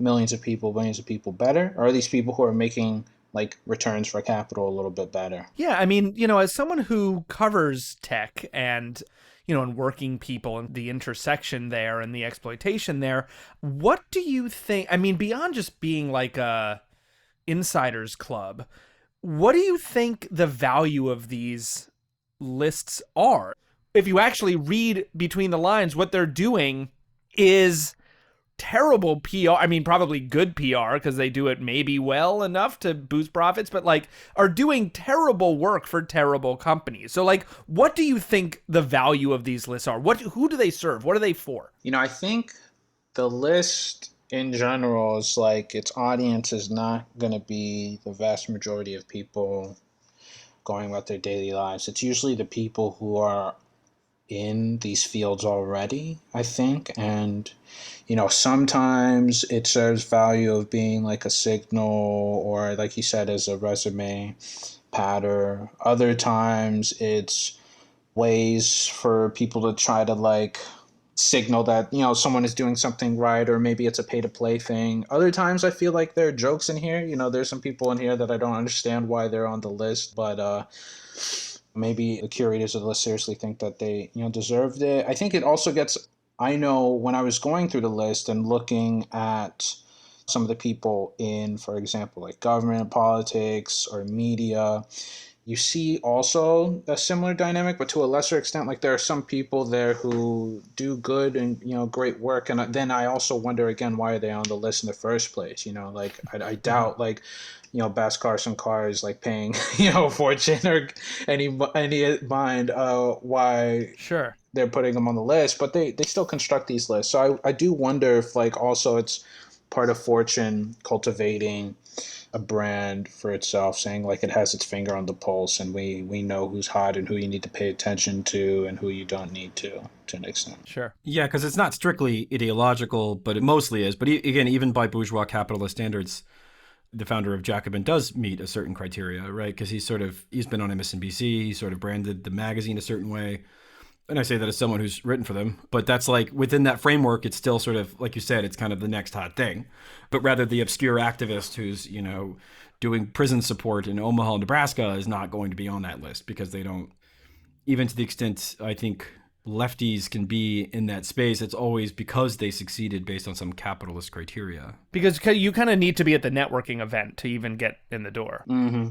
millions of people, billions of people better, or are these people who are making like returns for capital a little bit better? Yeah, I mean, as someone who covers tech and and working people and the intersection there and the exploitation there, what do you think? I mean, beyond just being like a insiders club, what do you think the value of these lists are? If you actually read between the lines, what they're doing is terrible PR. I mean, probably good PR because they do it maybe well enough to boost profits, but like are doing terrible work for terrible companies. So like, what do you think the value of these lists are? Who do they serve? What are they for? I think the list in general is like its audience is not going to be the vast majority of people going about their daily lives. It's usually the people who are in these fields already, I think. And sometimes it serves value of being like a signal, or like you said, as a resume patter. Other times it's ways for people to try to like signal that someone is doing something right, or maybe it's a pay to play thing. Other times I feel like there are jokes in here. There's some people in here that I don't understand why they're on the list, but maybe the curators of the list seriously think that they deserved it. I think it also I know when I was going through the list and looking at some of the people in, for example, like government, politics, or media, you see also a similar dynamic, but to a lesser extent. Like there are some people there who do good and great work, and then I also wonder again, why are they on the list in the first place? Like I doubt like Bass Carson Cars like paying a fortune, or any mind why Sure they're putting them on the list, but they still construct these lists. So I do wonder if like also it's part of Fortune cultivating a brand for itself, saying like it has its finger on the pulse, and we know who's hot and who you need to pay attention to and who you don't need to an extent. Sure. Yeah, because it's not strictly ideological, but it mostly is. But again, even by bourgeois capitalist standards, the founder of Jacobin does meet a certain criteria, right? Because he's been on MSNBC, he's sort of branded the magazine a certain way. And I say that as someone who's written for them, but that's like within that framework, it's still sort of, like you said, it's kind of the next hot thing. But rather the obscure activist who's, doing prison support in Omaha, Nebraska is not going to be on that list, because they don't, even to the extent I think lefties can be in that space, it's always because they succeeded based on some capitalist criteria. Because you kind of need to be at the networking event to even get in the door. Mm-hmm.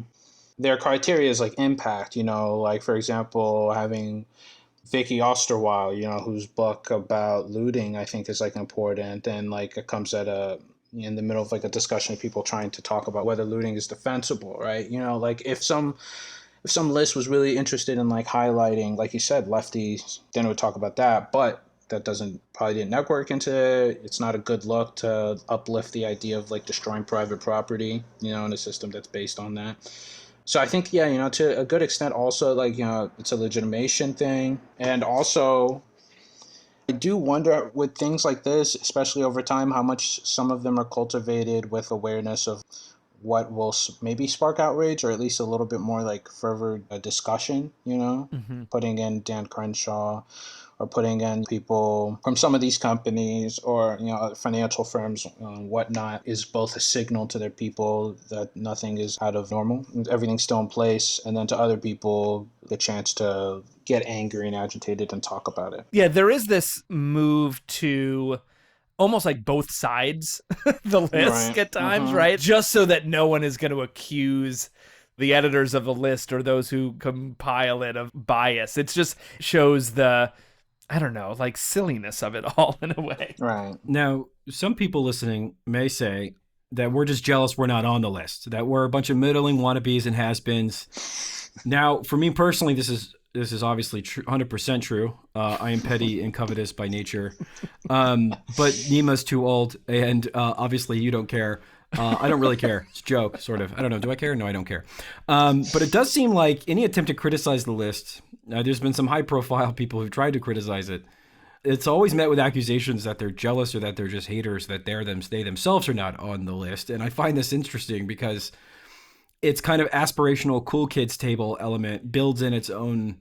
Their criteria is like impact, like for example, having Vicky Osterweil, whose book about looting I think is like important, and like it comes in the middle of like a discussion of people trying to talk about whether looting is defensible, right? Like if some list was really interested in like highlighting, like you said, lefties, then it would talk about that, but that probably didn't network into it. It's not a good look to uplift the idea of like destroying private property, in a system that's based on that. So I think, yeah, to a good extent also, like, it's a legitimation thing. And also, I do wonder with things like this, especially over time, how much some of them are cultivated with awareness of what will maybe spark outrage, or at least a little bit more like fervor discussion, putting in Dan Crenshaw, or putting in people from some of these companies, or financial firms, whatnot, is both a signal to their people that nothing is out of normal, everything's still in place, and then to other people the chance to get angry and agitated and talk about it. Yeah, there is this move to almost like both sides the list Right. at times, Mm-hmm. right? Just so that no one is going to accuse the editors of the list or those who compile it of bias. It just shows the, I don't know, like silliness of it all in a way. Right. Now, some people listening may say that we're just jealous we're not on the list, that we're a bunch of middling wannabes and has-beens. Now, for me personally, this is obviously 100% true. I am petty and covetous by nature. But Nima's too old, and obviously you don't care. I don't really care. It's a joke, sort of. I don't know. Do I care? No, I don't care. But it does seem like any attempt to criticize the list, there's been some high-profile people who've tried to criticize it. it's always met with accusations that they're jealous or that they're just haters, that they themselves are not on the list. And I find this interesting because it's kind of aspirational cool kids table element builds in its own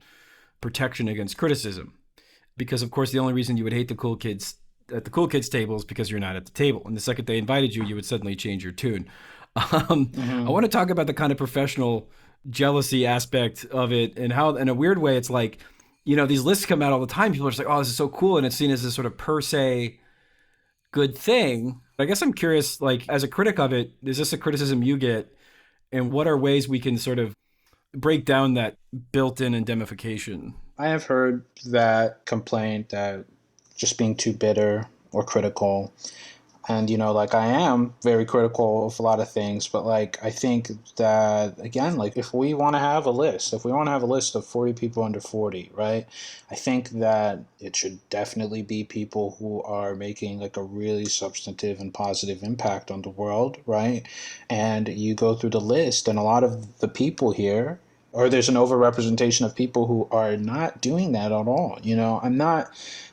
protection against criticism. Because of course, the only reason you would hate the cool kids at the cool kids table is because you're not at the table. And the second they invited you, you would suddenly change your tune. I want to talk about the kind of professional jealousy aspect of it and how, in a weird way, it's like, these lists come out all the time. People are just like, oh, this is so cool. And it's seen as this sort of per se good thing. I guess I'm curious, like, as a critic of it, is this a criticism you get? And what are ways we can sort of break down that built-in indemnification? I have heard that complaint that just being too bitter or critical. And, like I am very critical of a lot of things, but like I think that, again, like if we want to have a list, of 40 people under 40, right? I think that it should definitely be people who are making like a really substantive and positive impact on the world, right? And you go through the list, and a lot of the people here, or there's an overrepresentation of people who are not doing that at all.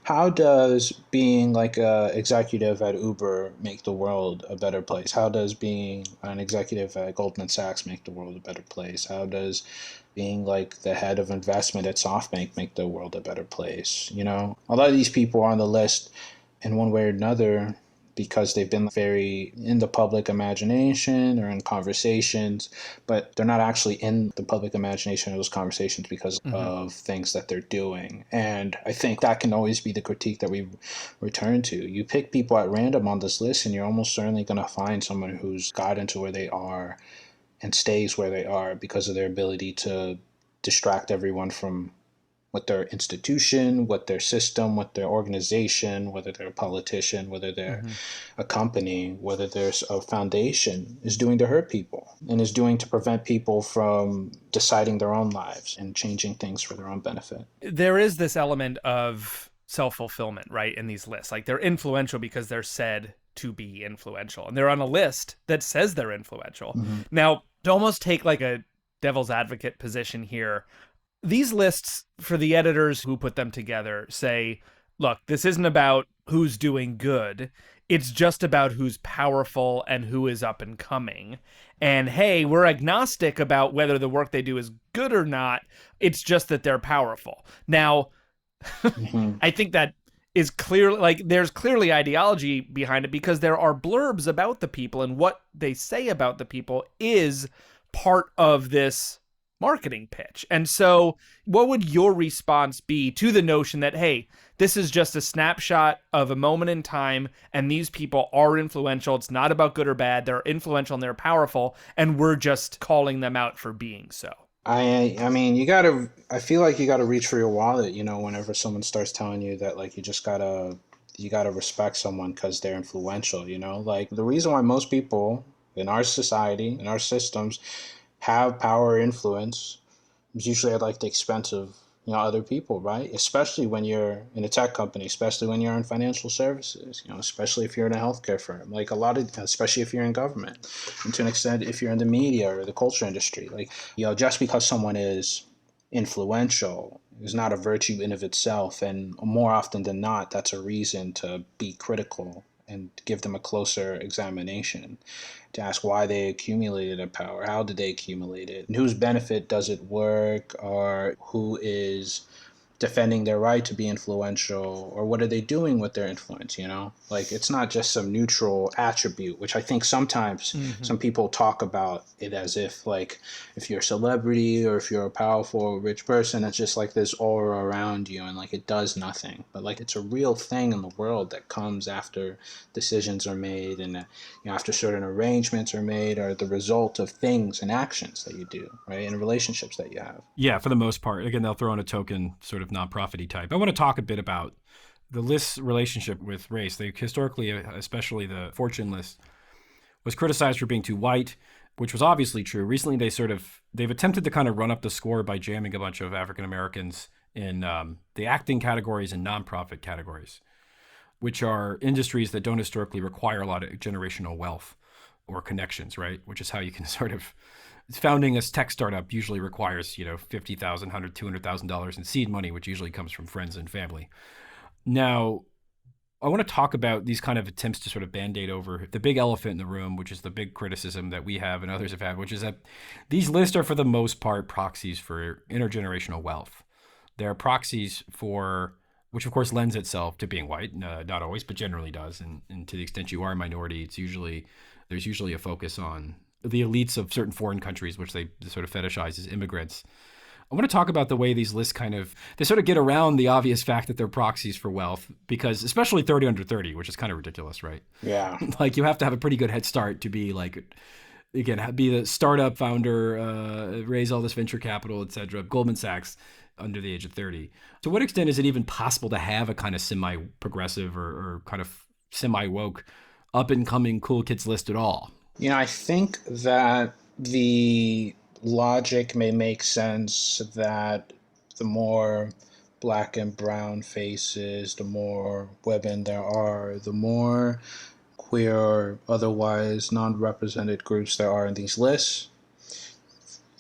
How does being like a executive at Uber make the world a better place? How does being an executive at Goldman Sachs make the world a better place? How does being like the head of investment at SoftBank make the world a better place? A lot of these people are on the list in one way or another because they've been very in the public imagination or in conversations, but they're not actually in the public imagination of those conversations because of things that they're doing. And I think that can always be the critique that we return to. You pick people at random on this list, and you're almost certainly going to find someone who's gotten to where they are and stays where they are because of their ability to distract everyone from what their institution, what their system, what their organization, whether they're a politician, whether they're a company, whether there's a foundation, is doing to hurt people and is doing to prevent people from deciding their own lives and changing things for their own benefit. There is this element of self-fulfillment, right, in these lists. Like, they're influential because they're said to be influential, and they're on a list that says they're influential. Now, to almost take like a devil's advocate position here, these lists, for the editors who put them together, say, look, this isn't about who's doing good. It's just about who's powerful and who is up and coming. And hey, we're agnostic about whether the work they do is good or not. It's just that they're powerful. Now, I think that is clearly, like, there's clearly ideology behind it because there are blurbs about the people, and what they say about the people is part of this marketing pitch. And so what would your response be to the notion that, hey, this is just a snapshot of a moment in time, and these people are influential. It's not about good or bad. They're influential and they're powerful, and we're just calling them out for being so. I mean, I feel like you gotta reach for your wallet, whenever someone starts telling you that, like, you gotta respect someone because they're influential, like the reason why most people in our society, in our systems, have power or influence is usually at like the expense of other people, right? Especially when you're in a tech company, especially when you're in financial services, especially if you're in a healthcare firm, like especially if you're in government, and to an extent if you're in the media or the culture industry, like just because someone is influential is not a virtue in of itself, and more often than not, that's a reason to be critical and give them a closer examination, to ask why they accumulated a power, how did they accumulate it, and whose benefit does it work, or who is defending their right to be influential, or what are they doing with their influence, Like, it's not just some neutral attribute, which I think sometimes some people talk about it as if, like, if you're a celebrity or if you're a powerful or rich person, it's just like this aura around you and like it does nothing. But like, it's a real thing in the world that comes after decisions are made and after certain arrangements are made, or the result of things and actions that you do, right, and relationships that you have. Yeah, for the most part. Again, they'll throw in a token sort of nonprofit-y type. I want to talk a bit about the list's relationship with race. They historically, especially the Fortune list, was criticized for being too white, which was obviously true. Recently, they've attempted to kind of run up the score by jamming a bunch of African Americans in the acting categories and nonprofit categories, which are industries that don't historically require a lot of generational wealth or connections, right? Which is how you can sort of, founding a tech startup usually requires, $50,000, $100,000, $200,000 in seed money, which usually comes from friends and family. Now, I want to talk about these kind of attempts to sort of band-aid over the big elephant in the room, which is the big criticism that we have and others have had, which is that these lists are for the most part proxies for intergenerational wealth. They're proxies for, which of course lends itself to being white, not always, but generally does. And to the extent you are a minority, there's usually a focus on the elites of certain foreign countries, which they sort of fetishize as immigrants. I want to talk about the way these lists they sort of get around the obvious fact that they're proxies for wealth, because especially 30 under 30, which is kind of ridiculous, right? Yeah. Like you have to have a pretty good head start to be like, again, be the startup founder, raise all this venture capital, et cetera, Goldman Sachs under the age of 30. To what extent is it even possible to have a kind of semi-progressive or kind of semi-woke up and coming cool kids list at all? I think that the logic may make sense that the more black and brown faces, the more women there are, the more queer or otherwise non-represented groups there are in these lists,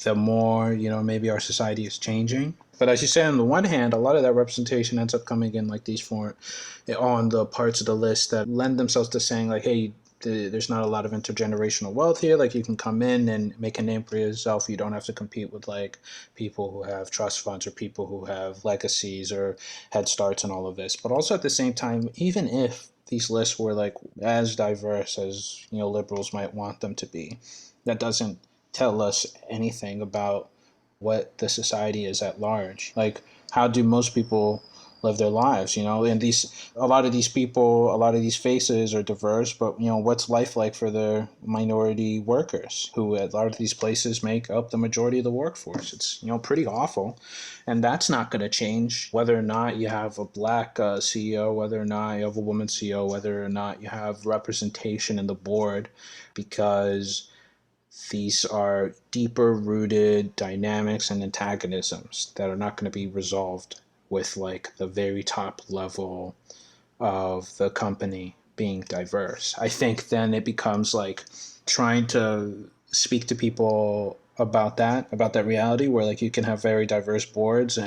the more, maybe our society is changing. But as you say, on the one hand, a lot of that representation ends up coming in like these on the parts of the list that lend themselves to saying like, hey, there's not a lot of intergenerational wealth here. Like you can come in and make a name for yourself. You don't have to compete with like people who have trust funds or people who have legacies or head starts and all of this. But also at the same time, even if these lists were like as diverse as liberals might want them to be, that doesn't tell us anything about what the society is at large. Like, how do most people live their lives? And a lot of these people, a lot of these faces are diverse, but what's life like for the minority workers who at a lot of these places make up the majority of the workforce? It's pretty awful, and that's not going to change whether or not you have a black CEO, whether or not you have a woman CEO, whether or not you have representation in the board, because these are deeper rooted dynamics and antagonisms that are not going to be resolved with like the very top level of the company being diverse. I think then it becomes like trying to speak to people about that reality where like you can have very diverse boards,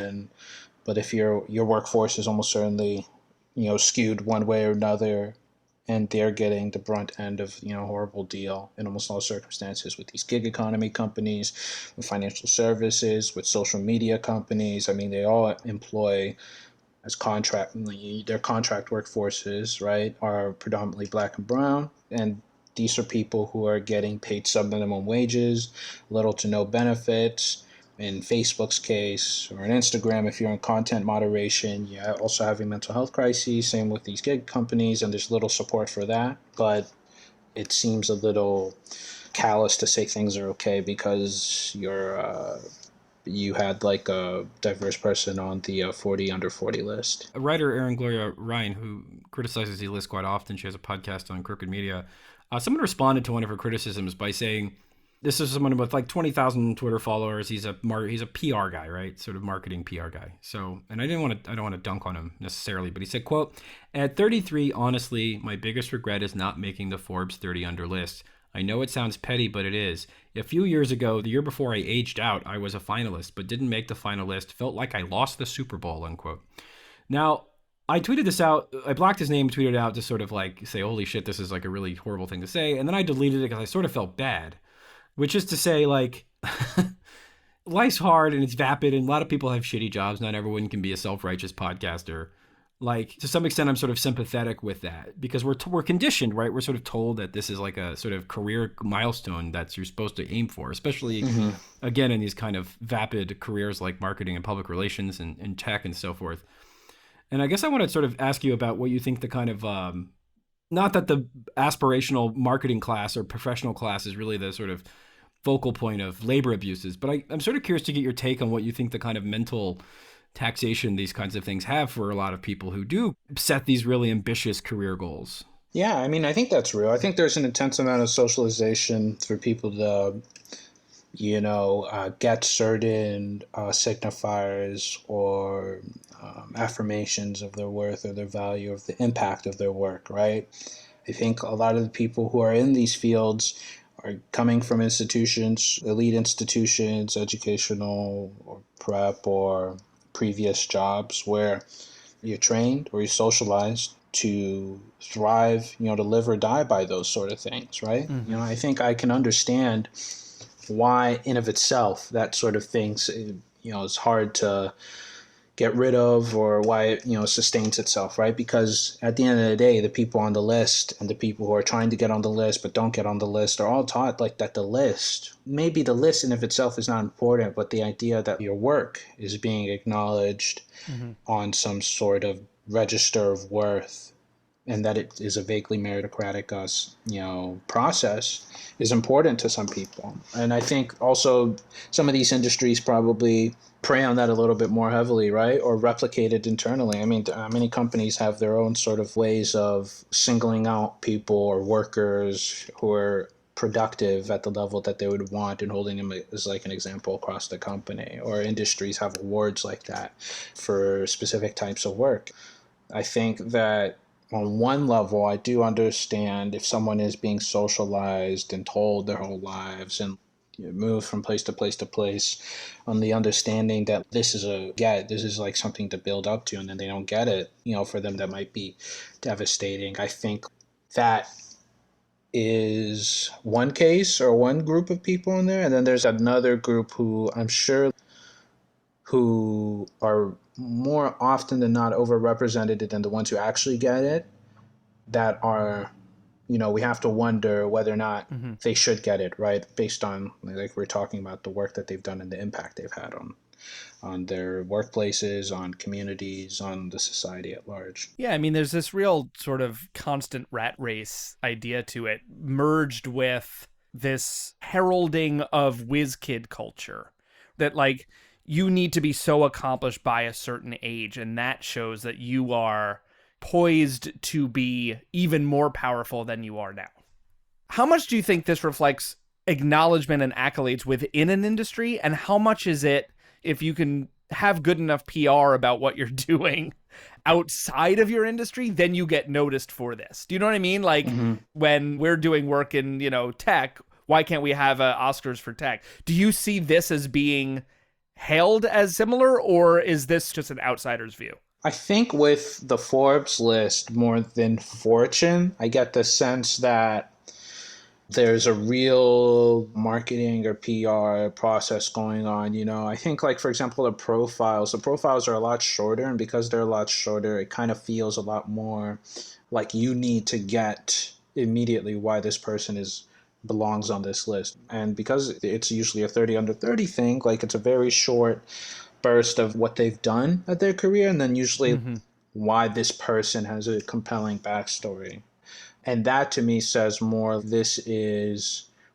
but if your workforce is almost certainly skewed one way or another, and they're getting the brunt end of horrible deal in almost all circumstances with these gig economy companies, with financial services, with social media companies. I mean, they all employ as their contract workforces, right, are predominantly black and brown, and these are people who are getting paid sub-minimum wages, little to no benefits. In Facebook's case, or in Instagram, if you're in content moderation, you're also having mental health crises. Same with these gig companies, and there's little support for that. But it seems a little callous to say things are okay because you had like a diverse person on the 40 under 40 list. A writer, Erin Gloria Ryan, who criticizes the list quite often, she has a podcast on Crooked Media. Someone responded to one of her criticisms by saying, this is someone with like 20,000 Twitter followers. He's a PR guy, right? Sort of marketing PR guy. So, and I don't want to dunk on him necessarily, but he said, quote, "At 33, honestly, my biggest regret is not making the Forbes 30 under list. I know it sounds petty, but it is. A few years ago, the year before I aged out, I was a finalist, but didn't make the final list. Felt like I lost the Super Bowl," unquote. Now, I tweeted this out. I blocked his name, tweeted it out to sort of like say, holy shit, this is like a really horrible thing to say. And then I deleted it because I sort of felt bad. Which is to say, like, life's hard and it's vapid, and a lot of people have shitty jobs. Not everyone can be a self-righteous podcaster. Like, to some extent, I'm sort of sympathetic with that because we're conditioned, right? We're sort of told that this is like a sort of career milestone that you're supposed to aim for, especially, again, in these kind of vapid careers like marketing and public relations and tech and so forth. And I guess I want to sort of ask you about what you think the kind of not that the aspirational marketing class or professional class is really the sort of focal point of labor abuses, but I'm sort of curious to get your take on what you think the kind of mental taxation these kinds of things have for a lot of people who do set these really ambitious career goals. Yeah, I mean, I think that's real. I think there's an intense amount of socialization for people to, get certain signifiers or affirmations of their worth or their value, of the impact of their work, right? I think a lot of the people who are in these fields are coming from institutions, elite institutions, educational or prep or previous jobs where You're trained or you're socialized to thrive, to live or die by those sort of things, right? I think I can understand why in of itself that sort of things, is hard to get rid of, or why it sustains itself, right? Because at the end of the day, the people on the list and the people who are trying to get on the list but don't get on the list are all taught like that the list in of itself is not important, but the idea that your work is being acknowledged on some sort of register of worth, and that it is a vaguely meritocratic process is important to some people. And I think also some of these industries probably prey on that a little bit more heavily, right? Or replicate it internally. I mean, many companies have their own sort of ways of singling out people or workers who are productive at the level that they would want and holding them as like an example across the company. Or industries have awards like that for specific types of work. I think that on one level, I do understand if someone is being socialized and told their whole lives and moved from place to place to place on the understanding that this is like something to build up to, and then they don't get it, for them that might be devastating. I think that is one case or one group of people in there. And then there's another group who I'm sure who are more often than not overrepresented than the ones who actually get it, that are, we have to wonder whether or not they should get it, right? Based on, like we're talking about, the work that they've done and the impact they've had on their workplaces, on communities, on the society at large. Yeah, I mean, there's this real sort of constant rat race idea to it, merged with this heralding of whiz kid culture, that like you need to be so accomplished by a certain age, and that shows that you are poised to be even more powerful than you are now. How much do you think this reflects acknowledgement and accolades within an industry, and how much is it if you can have good enough PR about what you're doing outside of your industry, then you get noticed for this? Do you know what I mean? Like when we're doing work in, tech, why can't we have Oscars for tech? Do you see this as being hailed as similar, or is this just an outsider's view? I think with the Forbes list more than Fortune, I get the sense that there's a real marketing or PR process going on. I think, like, for example, the profiles are a lot shorter, and because they're a lot shorter, it kind of feels a lot more like you need to get immediately why this person belongs on this list. And because it's usually a 30 under 30 thing, like it's a very short burst of what they've done at their career, and then usually why this person has a compelling backstory. And that to me says more,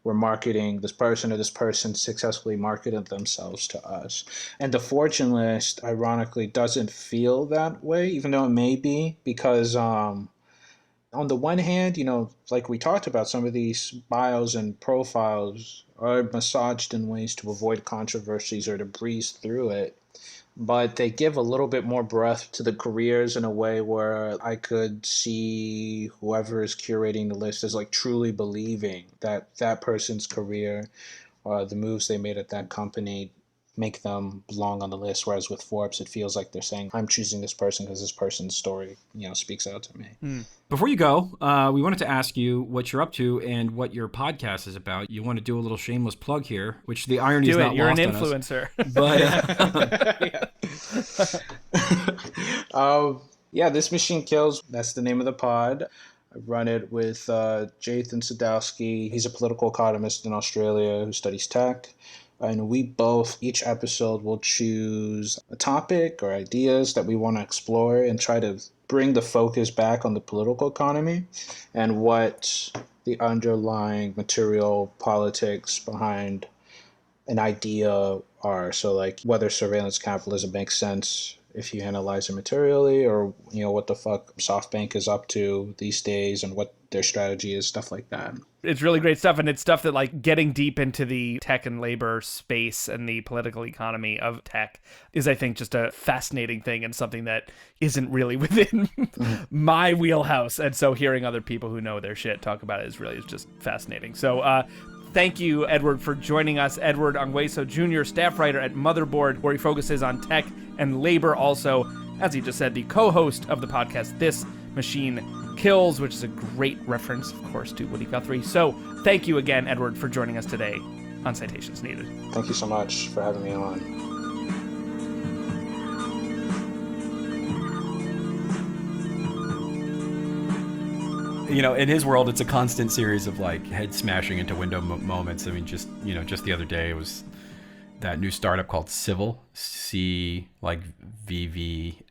we're marketing this person, or this person successfully marketed themselves to us. And the Fortune list, ironically, doesn't feel that way, even though it may be, because on the one hand, like we talked about, some of these bios and profiles are massaged in ways to avoid controversies or to breeze through it. But they give a little bit more breadth to the careers in a way where I could see whoever is curating the list as like truly believing that that person's career or the moves they made at that company make them belong on the list. Whereas with Forbes, it feels like they're saying, I'm choosing this person because this person's story, speaks out to me. Before you go, we wanted to ask you what you're up to and what your podcast is about. You want to do a little shameless plug here, which the irony is not You're an lost on influencer. us. But This Machine Kills, that's the name of the pod. I run it with Jathan Sadowski. He's a political economist in Australia who studies tech. And we both, each episode, will choose a topic or ideas that we want to explore and try to bring the focus back on the political economy and what the underlying material politics behind an idea are. So like whether surveillance capitalism makes sense if you analyze it materially, or what the fuck SoftBank is up to these days and what their strategy is, stuff like that. It's really great stuff, and it's stuff that, like, getting deep into the tech and labor space and the political economy of tech is, I think, just a fascinating thing and something that isn't really within my wheelhouse. And so hearing other people who know their shit talk about it is just fascinating. So thank you, Edward, for joining us. Edward Ongweso Jr., staff writer at Motherboard, where he focuses on tech and labor, also as he just said, the co-host of the podcast This Machine Kills, which is a great reference, of course, to Woody Guthrie. So thank you again, Edward, for joining us today on Citations Needed. Thank you so much for having me on. You know, in his world, it's a constant series of like head smashing into window moments. I mean, just the other day it was that new startup called Civil, VVL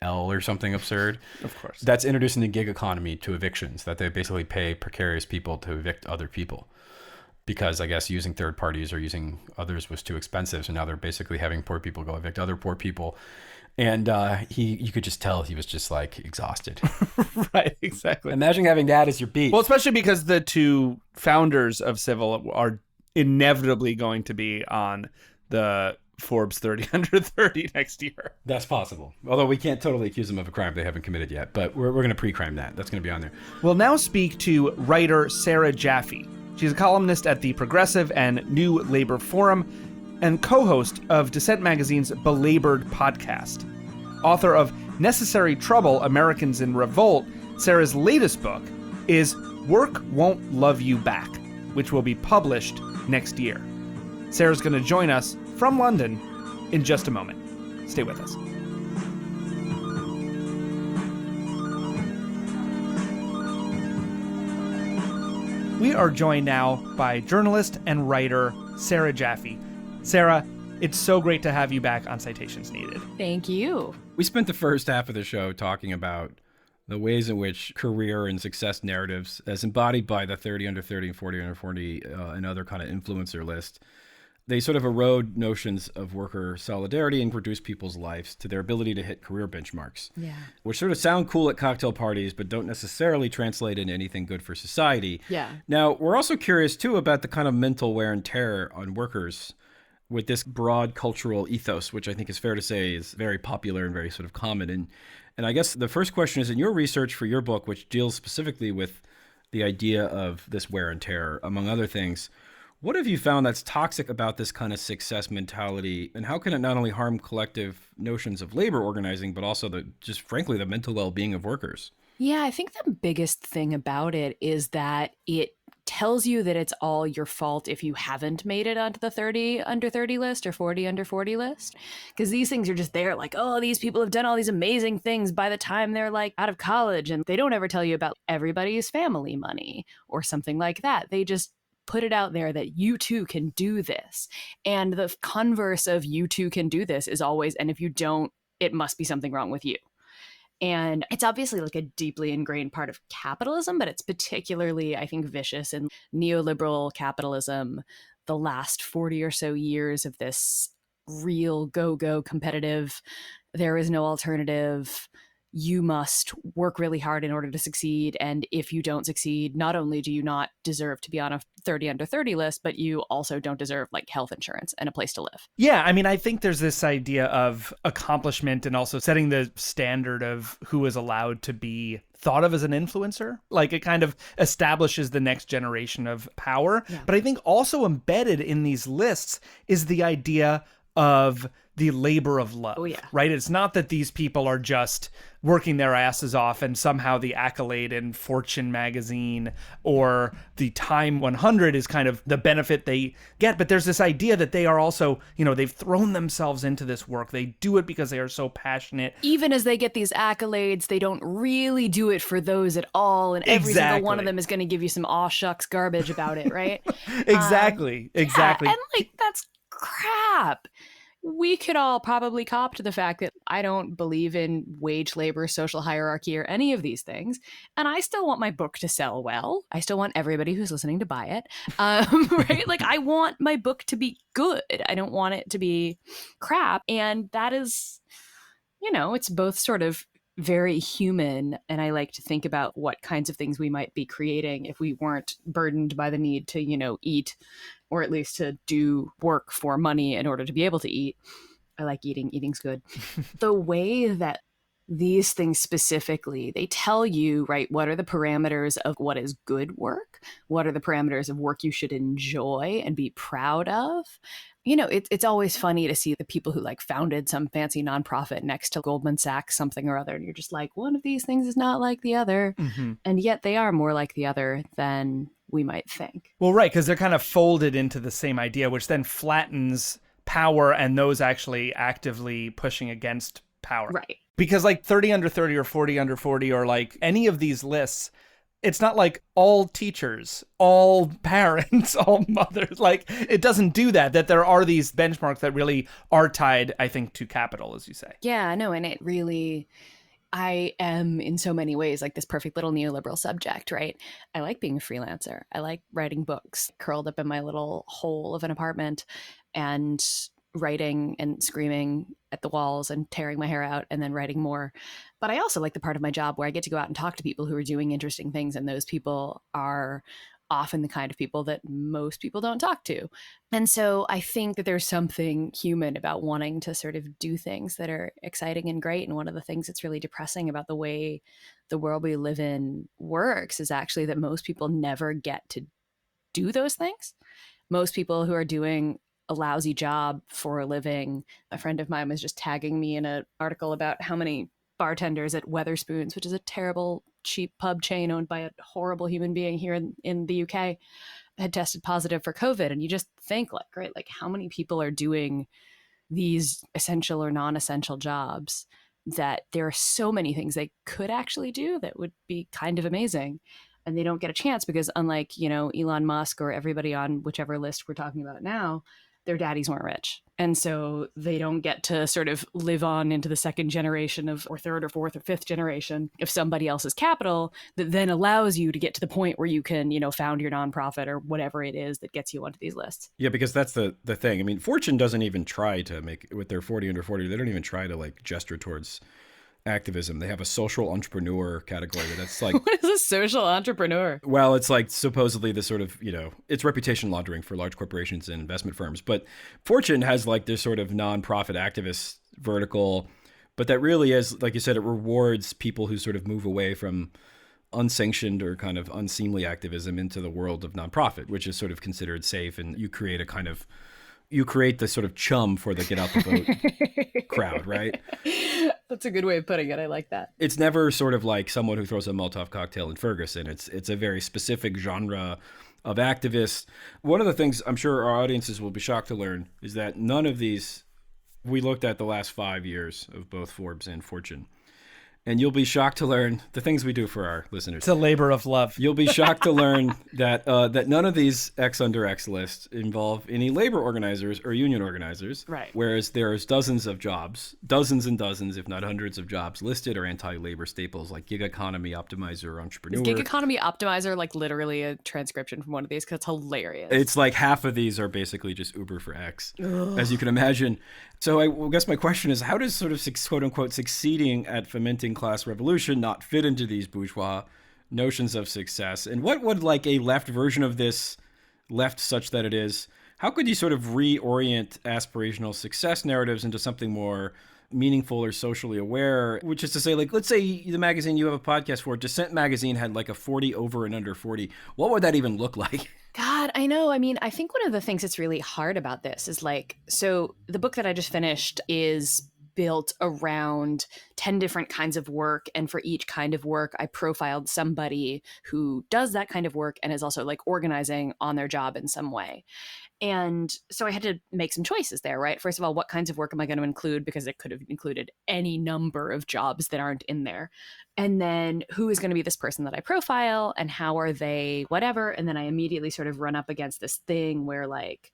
or something absurd. Of course. That's introducing the gig economy to evictions, that they basically pay precarious people to evict other people. Because I guess using third parties or using others was too expensive. So now they're basically having poor people go evict other poor people. And you could just tell he was just like exhausted. Right, exactly. Imagine having that as your beat. Well, especially because the two founders of Civil are inevitably going to be on the Forbes 30 under 30 next year. That's possible. Although we can't totally accuse them of a crime they haven't committed yet. But we're going to pre-crime that. That's going to be on there. We'll now speak to writer Sarah Jaffe. She's a columnist at the Progressive and New Labor Forum and co-host of Dissent Magazine's Belabored podcast. Author of Necessary Trouble, Americans in Revolt, Sarah's latest book is Work Won't Love You Back, which will be published next year. Sarah's going to join us from London in just a moment. Stay with us. We are joined now by journalist and writer Sarah Jaffe. Sarah, it's so great to have you back on Citations Needed. Thank you. We spent the first half of the show talking about the ways in which career and success narratives, as embodied by the 30 under 30 and 40 under 40 and other kind of influencer list, they sort of erode notions of worker solidarity and reduce people's lives to their ability to hit career benchmarks, which sort of sound cool at cocktail parties, but don't necessarily translate into anything good for society. Yeah. Now, we're also curious, too, about the kind of mental wear and tear on workers with this broad cultural ethos, which I think is fair to say is very popular and very sort of common. And I guess the first question is, in your research for your book, which deals specifically with the idea of this wear and tear, among other things, what have you found that's toxic about this kind of success mentality, and how can it not only harm collective notions of labor organizing, but also just frankly the mental well-being of workers? Yeah, I think the biggest thing about it is that it tells you that it's all your fault if you haven't made it onto the 30 under 30 list or 40 under 40 list. Because these things are just there like, oh, these people have done all these amazing things by the time they're like out of college. And they don't ever tell you about everybody's family money or something like that. They just put it out there that you too can do this. And the converse of you too can do this is always, and if you don't, it must be something wrong with you. And it's obviously like a deeply ingrained part of capitalism, but it's particularly, I think, vicious in neoliberal capitalism. The last 40 or so years of this real go-go competitive, there is no alternative. You must work really hard in order to succeed. And if you don't succeed, not only do you not deserve to be on a 30 under 30 list, but you also don't deserve like health insurance and a place to live. Yeah, I mean, I think there's this idea of accomplishment and also setting the standard of who is allowed to be thought of as an influencer. Like it kind of establishes the next generation of power. Yeah. But I think also embedded in these lists is the idea of the labor of love, right? It's not that these people are just working their asses off and somehow the accolade in Fortune magazine or the Time 100 is kind of the benefit they get. But there's this idea that they are also, they've thrown themselves into this work. They do it because they are so passionate. Even as they get these accolades, they don't really do it for those at all. And every single one of them is going to give you some aw shucks garbage about it, right? Exactly. Yeah, and that's crap. We could all probably cop to the fact that I don't believe in wage labor, social hierarchy, or any of these things. And I still want my book to sell well. I still want everybody who's listening to buy it. Right? Like, I want my book to be good. I don't want it to be crap. And that is, it's both sort of very human. And I like to think about what kinds of things we might be creating if we weren't burdened by the need to, eat, or at least to do work for money in order to be able to eat. I like eating. Eating's good. The way that these things specifically, they tell you, right, what are the parameters of what is good work? What are the parameters of work you should enjoy and be proud of? You know, it's always funny to see the people who like founded some fancy nonprofit next to Goldman Sachs something or other. And you're just like, one of these things is not like the other. Mm-hmm. And yet they are more like the other than we might think. Well, right, because they're kind of folded into the same idea, which then flattens power and those actually actively pushing against power. Right. Because like 30 under 30 or 40 under 40 or like any of these lists, it's not like all teachers, all parents, all mothers. Like it doesn't do that, that there are these benchmarks that really are tied, I think, to capital, as you say. Yeah, no, and it really, I am in so many ways like this perfect little neoliberal subject, right? I like being a freelancer. I like writing books, curled up in my little hole of an apartment and writing and screaming at the walls and tearing my hair out and then writing more. But I also like the part of my job where I get to go out and talk to people who are doing interesting things. And those people are often the kind of people that most people don't talk to. And so I think that there's something human about wanting to sort of do things that are exciting and great. And one of the things that's really depressing about the way the world we live in works is actually that most people never get to do those things. Most people who are doing a lousy job for a living. A friend of mine was just tagging me in an article about how many bartenders at Wetherspoons, which is a terrible, cheap pub chain owned by a horrible human being here in the UK, had tested positive for COVID. And you just think like, right, like how many people are doing these essential or non-essential jobs that there are so many things they could actually do that would be kind of amazing. And they don't get a chance because unlike, you know, Elon Musk or everybody on whichever list we're talking about now, their daddies weren't rich. And so they don't get to sort of live on into the second generation of, or third or fourth or fifth generation of somebody else's capital that then allows you to get to the point where you can, you know, found your nonprofit or whatever it is that gets you onto these lists. Yeah, because that's the thing. I mean, Fortune doesn't even try to make, with their 40 under 40, they don't even try to like gesture towards activism. They have a social entrepreneur category that's like what is a social entrepreneur? Well, it's like supposedly the sort of, you know, it's reputation laundering for large corporations and investment firms. But Fortune has like this sort of nonprofit activist vertical, but that really is, like you said, it rewards people who sort of move away from unsanctioned or kind of unseemly activism into the world of nonprofit, which is sort of considered safe. And you create the sort of chum for the get out the vote crowd, right? That's a good way of putting it. I like that. It's never sort of like someone who throws a Molotov cocktail in Ferguson. It's a very specific genre of activists. One of the things I'm sure our audiences will be shocked to learn is that none of these, we looked at the last 5 years of both Forbes and Fortune. And you'll be shocked to learn the things we do for our listeners. It's a labor of love. You'll be shocked to learn that that none of these X under X lists involve any labor organizers or union organizers. Right. Whereas there's dozens of jobs, dozens and dozens, if not hundreds of jobs listed are anti-labor staples like gig economy optimizer, entrepreneur. Is gig economy optimizer like literally a transcription from one of these? Because it's hilarious. It's like half of these are basically just Uber for X, as you can imagine. So I guess my question is, how does sort of quote unquote succeeding at fomenting class revolution not fit into these bourgeois notions of success? And what would like a left version of this, left such that it is, how could you sort of reorient aspirational success narratives into something more meaningful or socially aware? Which is to say, like, let's say the magazine you have a podcast for, Dissent magazine, had like a 40 over and under 40. What would that even look like? God, I know. I mean, I think one of the things that's really hard about this is like, so the book that I just finished is built around 10 different kinds of work. And for each kind of work, I profiled somebody who does that kind of work and is also like organizing on their job in some way. And so I had to make some choices there, right? First of all, what kinds of work am I going to include? Because it could have included any number of jobs that aren't in there. And then who is going to be this person that I profile and how are they, whatever. And then I immediately sort of run up against this thing where like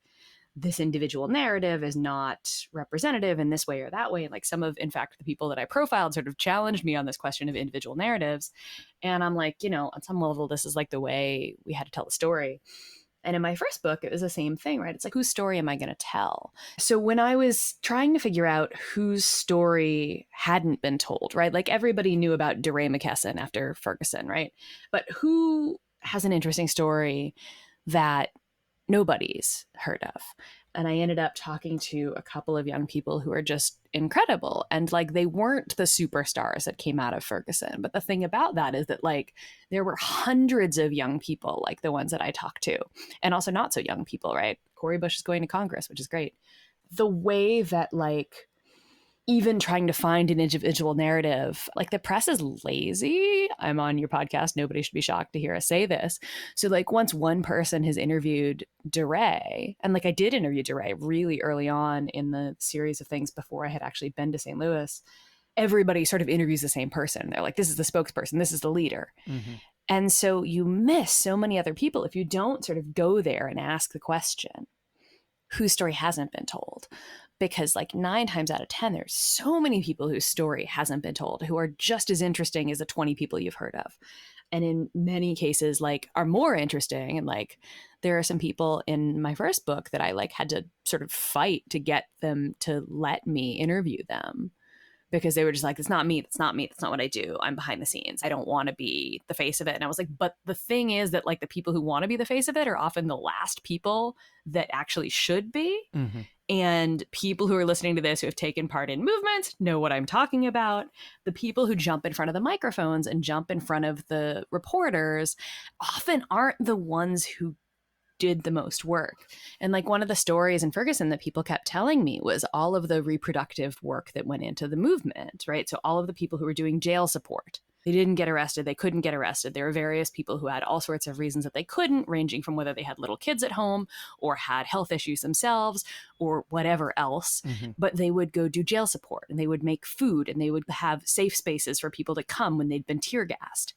this individual narrative is not representative in this way or that way. And like some of, in fact, the people that I profiled sort of challenged me on this question of individual narratives. And I'm like, you know, on some level, this is like the way we had to tell the story. And in my first book, it was the same thing, right? It's like, whose story am I going to tell? So when I was trying to figure out whose story hadn't been told, right? Like everybody knew about DeRay McKesson after Ferguson, right? But who has an interesting story that nobody's heard of? And I ended up talking to a couple of young people who are just incredible. And like, they weren't the superstars that came out of Ferguson. But the thing about that is that like, there were hundreds of young people like the ones that I talked to, and also not so young people, right? Cory Bush is going to Congress, which is great. The way that like, even trying to find an individual narrative, like the press is lazy. I'm on your podcast. Nobody should be shocked to hear us say this. So like once one person has interviewed DeRay, and like I did interview DeRay really early on in the series of things before I had actually been to St. Louis, everybody sort of interviews the same person. They're like, this is the spokesperson, this is the leader. Mm-hmm. And so you miss so many other people if you don't sort of go there and ask the question, whose story hasn't been told? Because like 9 times out of 10, there's so many people whose story hasn't been told, who are just as interesting as the 20 people you've heard of. And in many cases, like are more interesting. And like, there are some people in my first book that I like had to sort of fight to get them to let me interview them, because they were just like, it's not me, that's not me, that's not what I do. I'm behind the scenes. I don't want to be the face of it. And I was like, but the thing is that like the people who want to be the face of it are often the last people that actually should be. Mm-hmm. And people who are listening to this, who have taken part in movements, know what I'm talking about. The people who jump in front of the microphones and jump in front of the reporters often aren't the ones who did the most work. And like one of the stories in Ferguson that people kept telling me was all of the reproductive work that went into the movement, right? So all of the people who were doing jail support, they didn't get arrested. They couldn't get arrested. There were various people who had all sorts of reasons that they couldn't, ranging from whether they had little kids at home or had health issues themselves or whatever else. Mm-hmm. But they would go do jail support, and they would make food, and they would have safe spaces for people to come when they'd been tear gassed.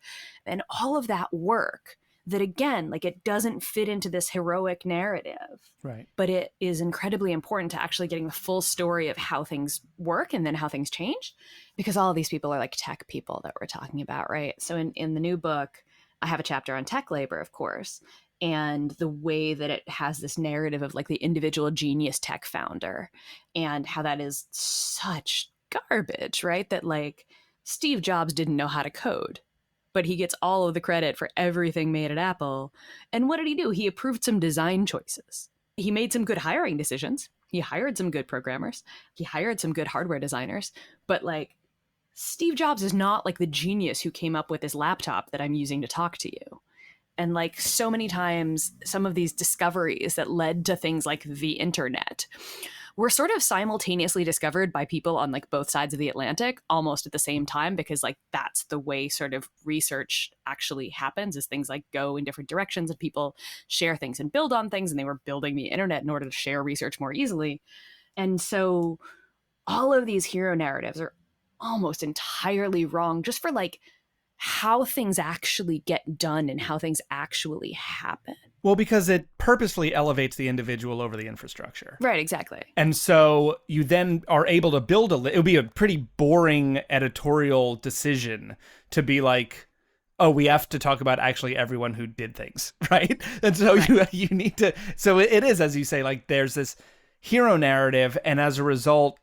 And all of that work that, again, like it doesn't fit into this heroic narrative, right? But it is incredibly important to actually getting the full story of how things work and then how things change, because all of these people are like tech people that we're talking about, right? So in the new book, I have a chapter on tech labor, of course, and the way that it has this narrative of like the individual genius tech founder and how that is such garbage, right? That like Steve Jobs didn't know how to code, but he gets all of the credit for everything made at Apple. And what did he do? He approved some design choices. He made some good hiring decisions. He hired some good programmers. He hired some good hardware designers. But like, Steve Jobs is not like the genius who came up with this laptop that I'm using to talk to you. And like so many times, some of these discoveries that led to things like the internet were sort of simultaneously discovered by people on like both sides of the Atlantic almost at the same time, because like that's the way sort of research actually happens, is things like go in different directions and people share things and build on things, and they were building the internet in order to share research more easily. And so all of these hero narratives are almost entirely wrong just for like how things actually get done and how things actually happen. Well, because it purposefully elevates the individual over the infrastructure. Right, exactly. And so you then are able to build it would be a pretty boring editorial decision to be like, oh, we have to talk about actually everyone who did things, right? And so right. you need to, so it is, as you say, like there's this hero narrative, and as a result,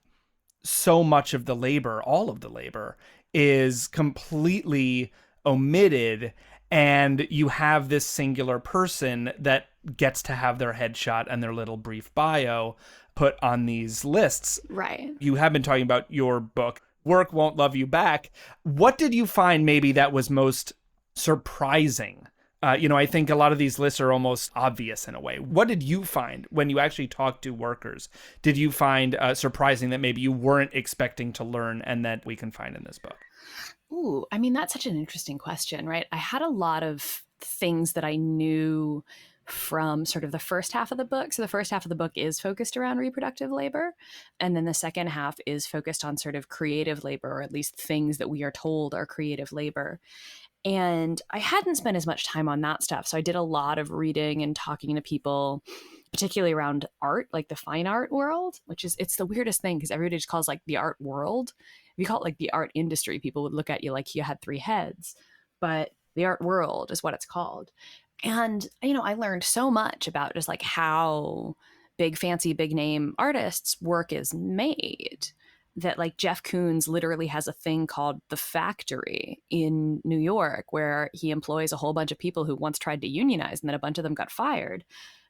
so much of the labor, all of the labor, is completely omitted, and you have this singular person that gets to have their headshot and their little brief bio put on these lists. Right. You have been talking about your book, Work Won't Love You Back. What did you find maybe that was most surprising? I think a lot of these lists are almost obvious in a way. What did you find when you actually talked to workers? Did you find surprising that maybe you weren't expecting to learn and that we can find in this book? Ooh, I mean, that's such an interesting question, right? I had a lot of things that I knew from sort of the first half of the book. So the first half of the book is focused around reproductive labor. And then the second half is focused on sort of creative labor, or at least things that we are told are creative labor. And I hadn't spent as much time on that stuff. So I did a lot of reading and talking to people, particularly around art, like the fine art world, it's the weirdest thing because everybody just calls like the art world. If you call it like the art industry, people would look at you like you had 3 heads, but the art world is what it's called. And, I learned so much about just like how big, fancy, big name artists' work is made. That like Jeff Koons literally has a thing called The Factory in New York, where he employs a whole bunch of people who once tried to unionize, and then a bunch of them got fired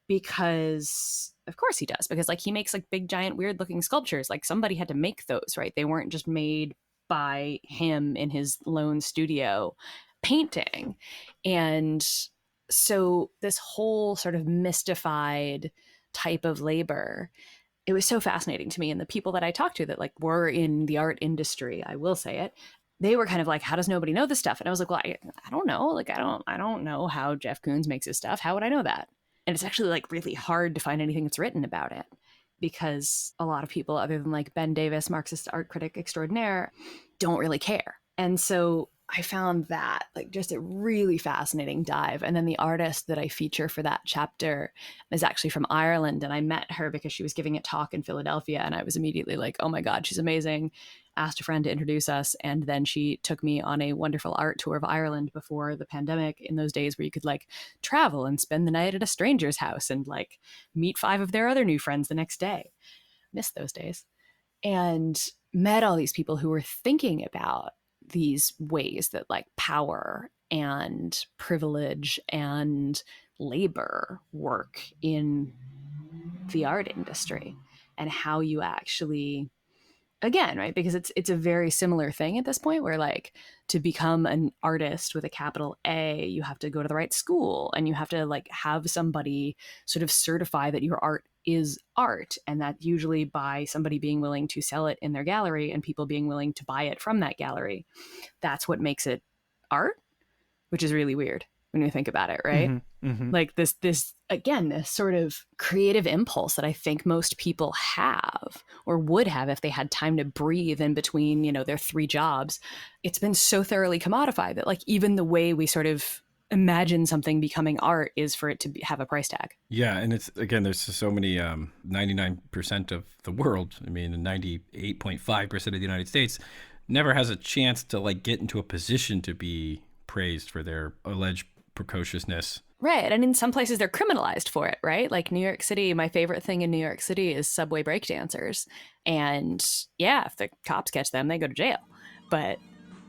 because of course he does, because like he makes like big giant weird looking sculptures. Like somebody had to make those, right? They weren't just made by him in his lone studio painting. And so this whole sort of mystified type of labor, it was so fascinating to me. And the people that I talked to that like were in the art industry, I will say it, they were kind of like, how does nobody know this stuff? And I was like, well, I don't know. Like, I don't know how Jeff Koons makes his stuff. How would I know that? And it's actually like really hard to find anything that's written about it, because a lot of people other than like Ben Davis, Marxist art critic extraordinaire, don't really care. And so I found that like just a really fascinating dive. And then the artist that I feature for that chapter is actually from Ireland. And I met her because she was giving a talk in Philadelphia. And I was immediately like, oh my God, she's amazing. Asked a friend to introduce us. And then she took me on a wonderful art tour of Ireland before the pandemic, in those days where you could like travel and spend the night at a stranger's house and like meet 5 of their other new friends the next day. Missed those days. And met all these people who were thinking about these ways that like power and privilege and labor work in the art industry, and how you actually, again, right, because it's a very similar thing at this point, where like to become an artist with a capital A, you have to go to the right school and you have to like have somebody sort of certify that your art is art, and that usually by somebody being willing to sell it in their gallery and people being willing to buy it from that gallery. That's what makes it art, which is really weird when you think about it, right? Mm-hmm, mm-hmm. Like this again, this sort of creative impulse that I think most people have or would have if they had time to breathe in between, you know, their 3 jobs. It's been so thoroughly commodified that like even the way we sort of imagine something becoming art is for it to have a price tag. Yeah, and it's, again, there's so many, 99% of the world, I mean 98.5% of the United States never has a chance to like get into a position to be praised for their alleged precociousness. Right. And in some places they're criminalized for it, right? Like New York City, my favorite thing in New York City is subway breakdancers. And yeah, if the cops catch them, they go to jail. But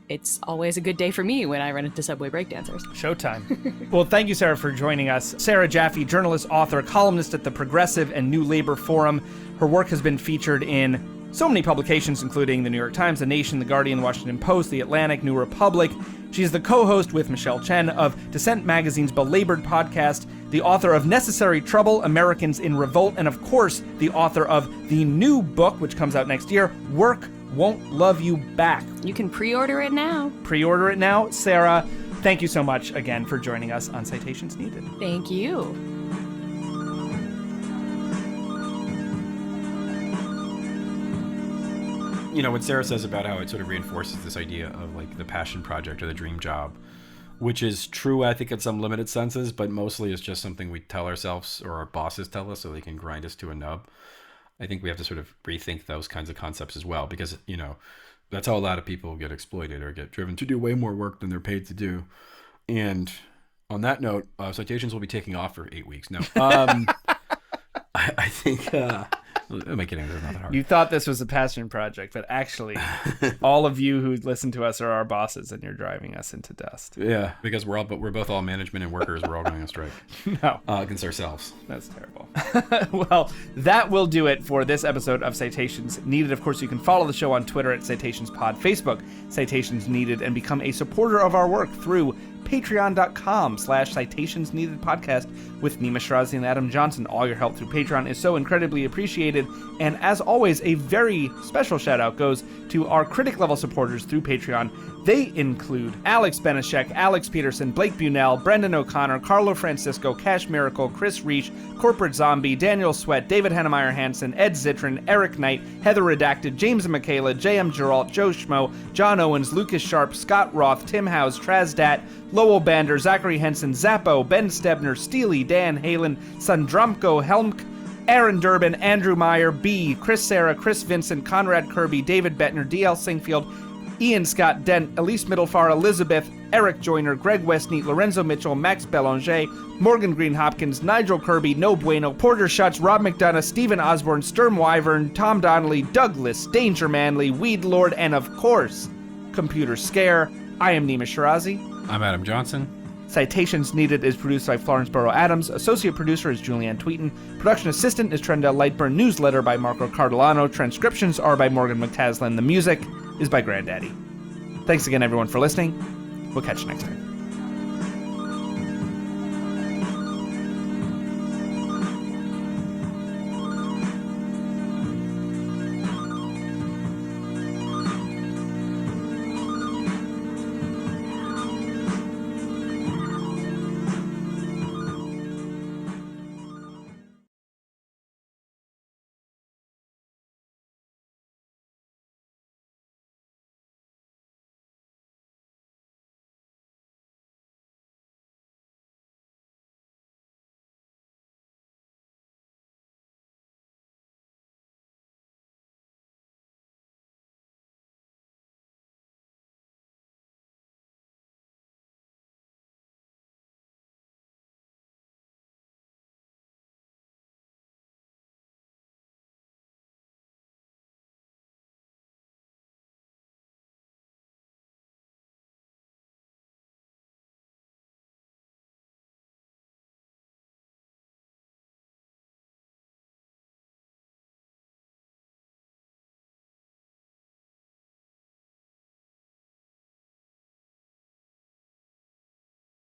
it's always a good day for me when I run into subway breakdancers. Showtime. Well, thank you, Sarah, for joining us. Sarah Jaffe, journalist, author, columnist at the Progressive and New Labor Forum. Her work has been featured in so many publications, including The New York Times, The Nation, The Guardian, The Washington Post, The Atlantic, New Republic. She's the co-host with Michelle Chen of Dissent Magazine's Belabored podcast, the author of Necessary Trouble, Americans in Revolt, and of course, the author of the new book, which comes out next year, Work Won't Love You Back. You can pre-order it now. Pre-order it now. Sarah, thank you so much again for joining us on Citations Needed. Thank you. You know, what Sarah says about how it sort of reinforces this idea of like the passion project or the dream job, which is true, I think, in some limited senses, but mostly it's just something we tell ourselves or our bosses tell us so they can grind us to a nub. I think we have to sort of rethink those kinds of concepts as well, because, you know, that's how a lot of people get exploited or get driven to do way more work than they're paid to do. And on that note, Citations will be taking off for 8 weeks. No, I think... Am I kidding? They're not that hard. You thought this was a passion project, but actually, all of you who listen to us are our bosses, and you're driving us into dust. Yeah, because we're both all management and workers. We're all going on strike. No, against ourselves. That's terrible. Well, that will do it for this episode of Citations Needed. Of course, you can follow the show on Twitter at CitationsPod, Facebook, Citations Needed, and become a supporter of our work through patreon.com/Citations Needed podcast with Nima Shirazi and Adam Johnson. All your help through Patreon is so incredibly appreciated. And as always, a very special shout out goes to our critic level supporters through Patreon. They include Alex Benishek, Alex Peterson, Blake Bunell, Brendan O'Connor, Carlo Francisco, Cash Miracle, Chris Reich, Corporate Zombie, Daniel Sweat, David Hannemeyer Hansen, Ed Zitron, Eric Knight, Heather Redacted, James and Michaela, J.M. Geralt, Joe Schmo, John Owens, Lucas Sharp, Scott Roth, Tim House, Trazdat, Lowell Bander, Zachary Henson, Zappo, Ben Stebner, Steely, Dan Halen, Sandromko, Helmk, Aaron Durbin, Andrew Meyer, B, Chris Sarah, Chris Vincent, Conrad Kirby, David Bettner, D.L. Singfield, Ian Scott Dent, Elise Middlefar, Elizabeth, Eric Joyner, Greg Westneat, Lorenzo Mitchell, Max Belanger, Morgan Green Hopkins, Nigel Kirby, No Bueno, Porter Schutz, Rob McDonough, Stephen Osborne, Sturm Wyvern, Tom Donnelly, Douglas, Danger Manley, Weed Lord, and of course, Computer Scare. I am Nima Shirazi. I'm Adam Johnson. Citations Needed is produced by Florence Burrow Adams. Associate producer is Julianne Tweeten. Production assistant is Trendell Lightburn. Newsletter by Marco Cardellano. Transcriptions are by Morgan McTaslin. The music is by Granddaddy. Thanks again, everyone, for listening. We'll catch you next time.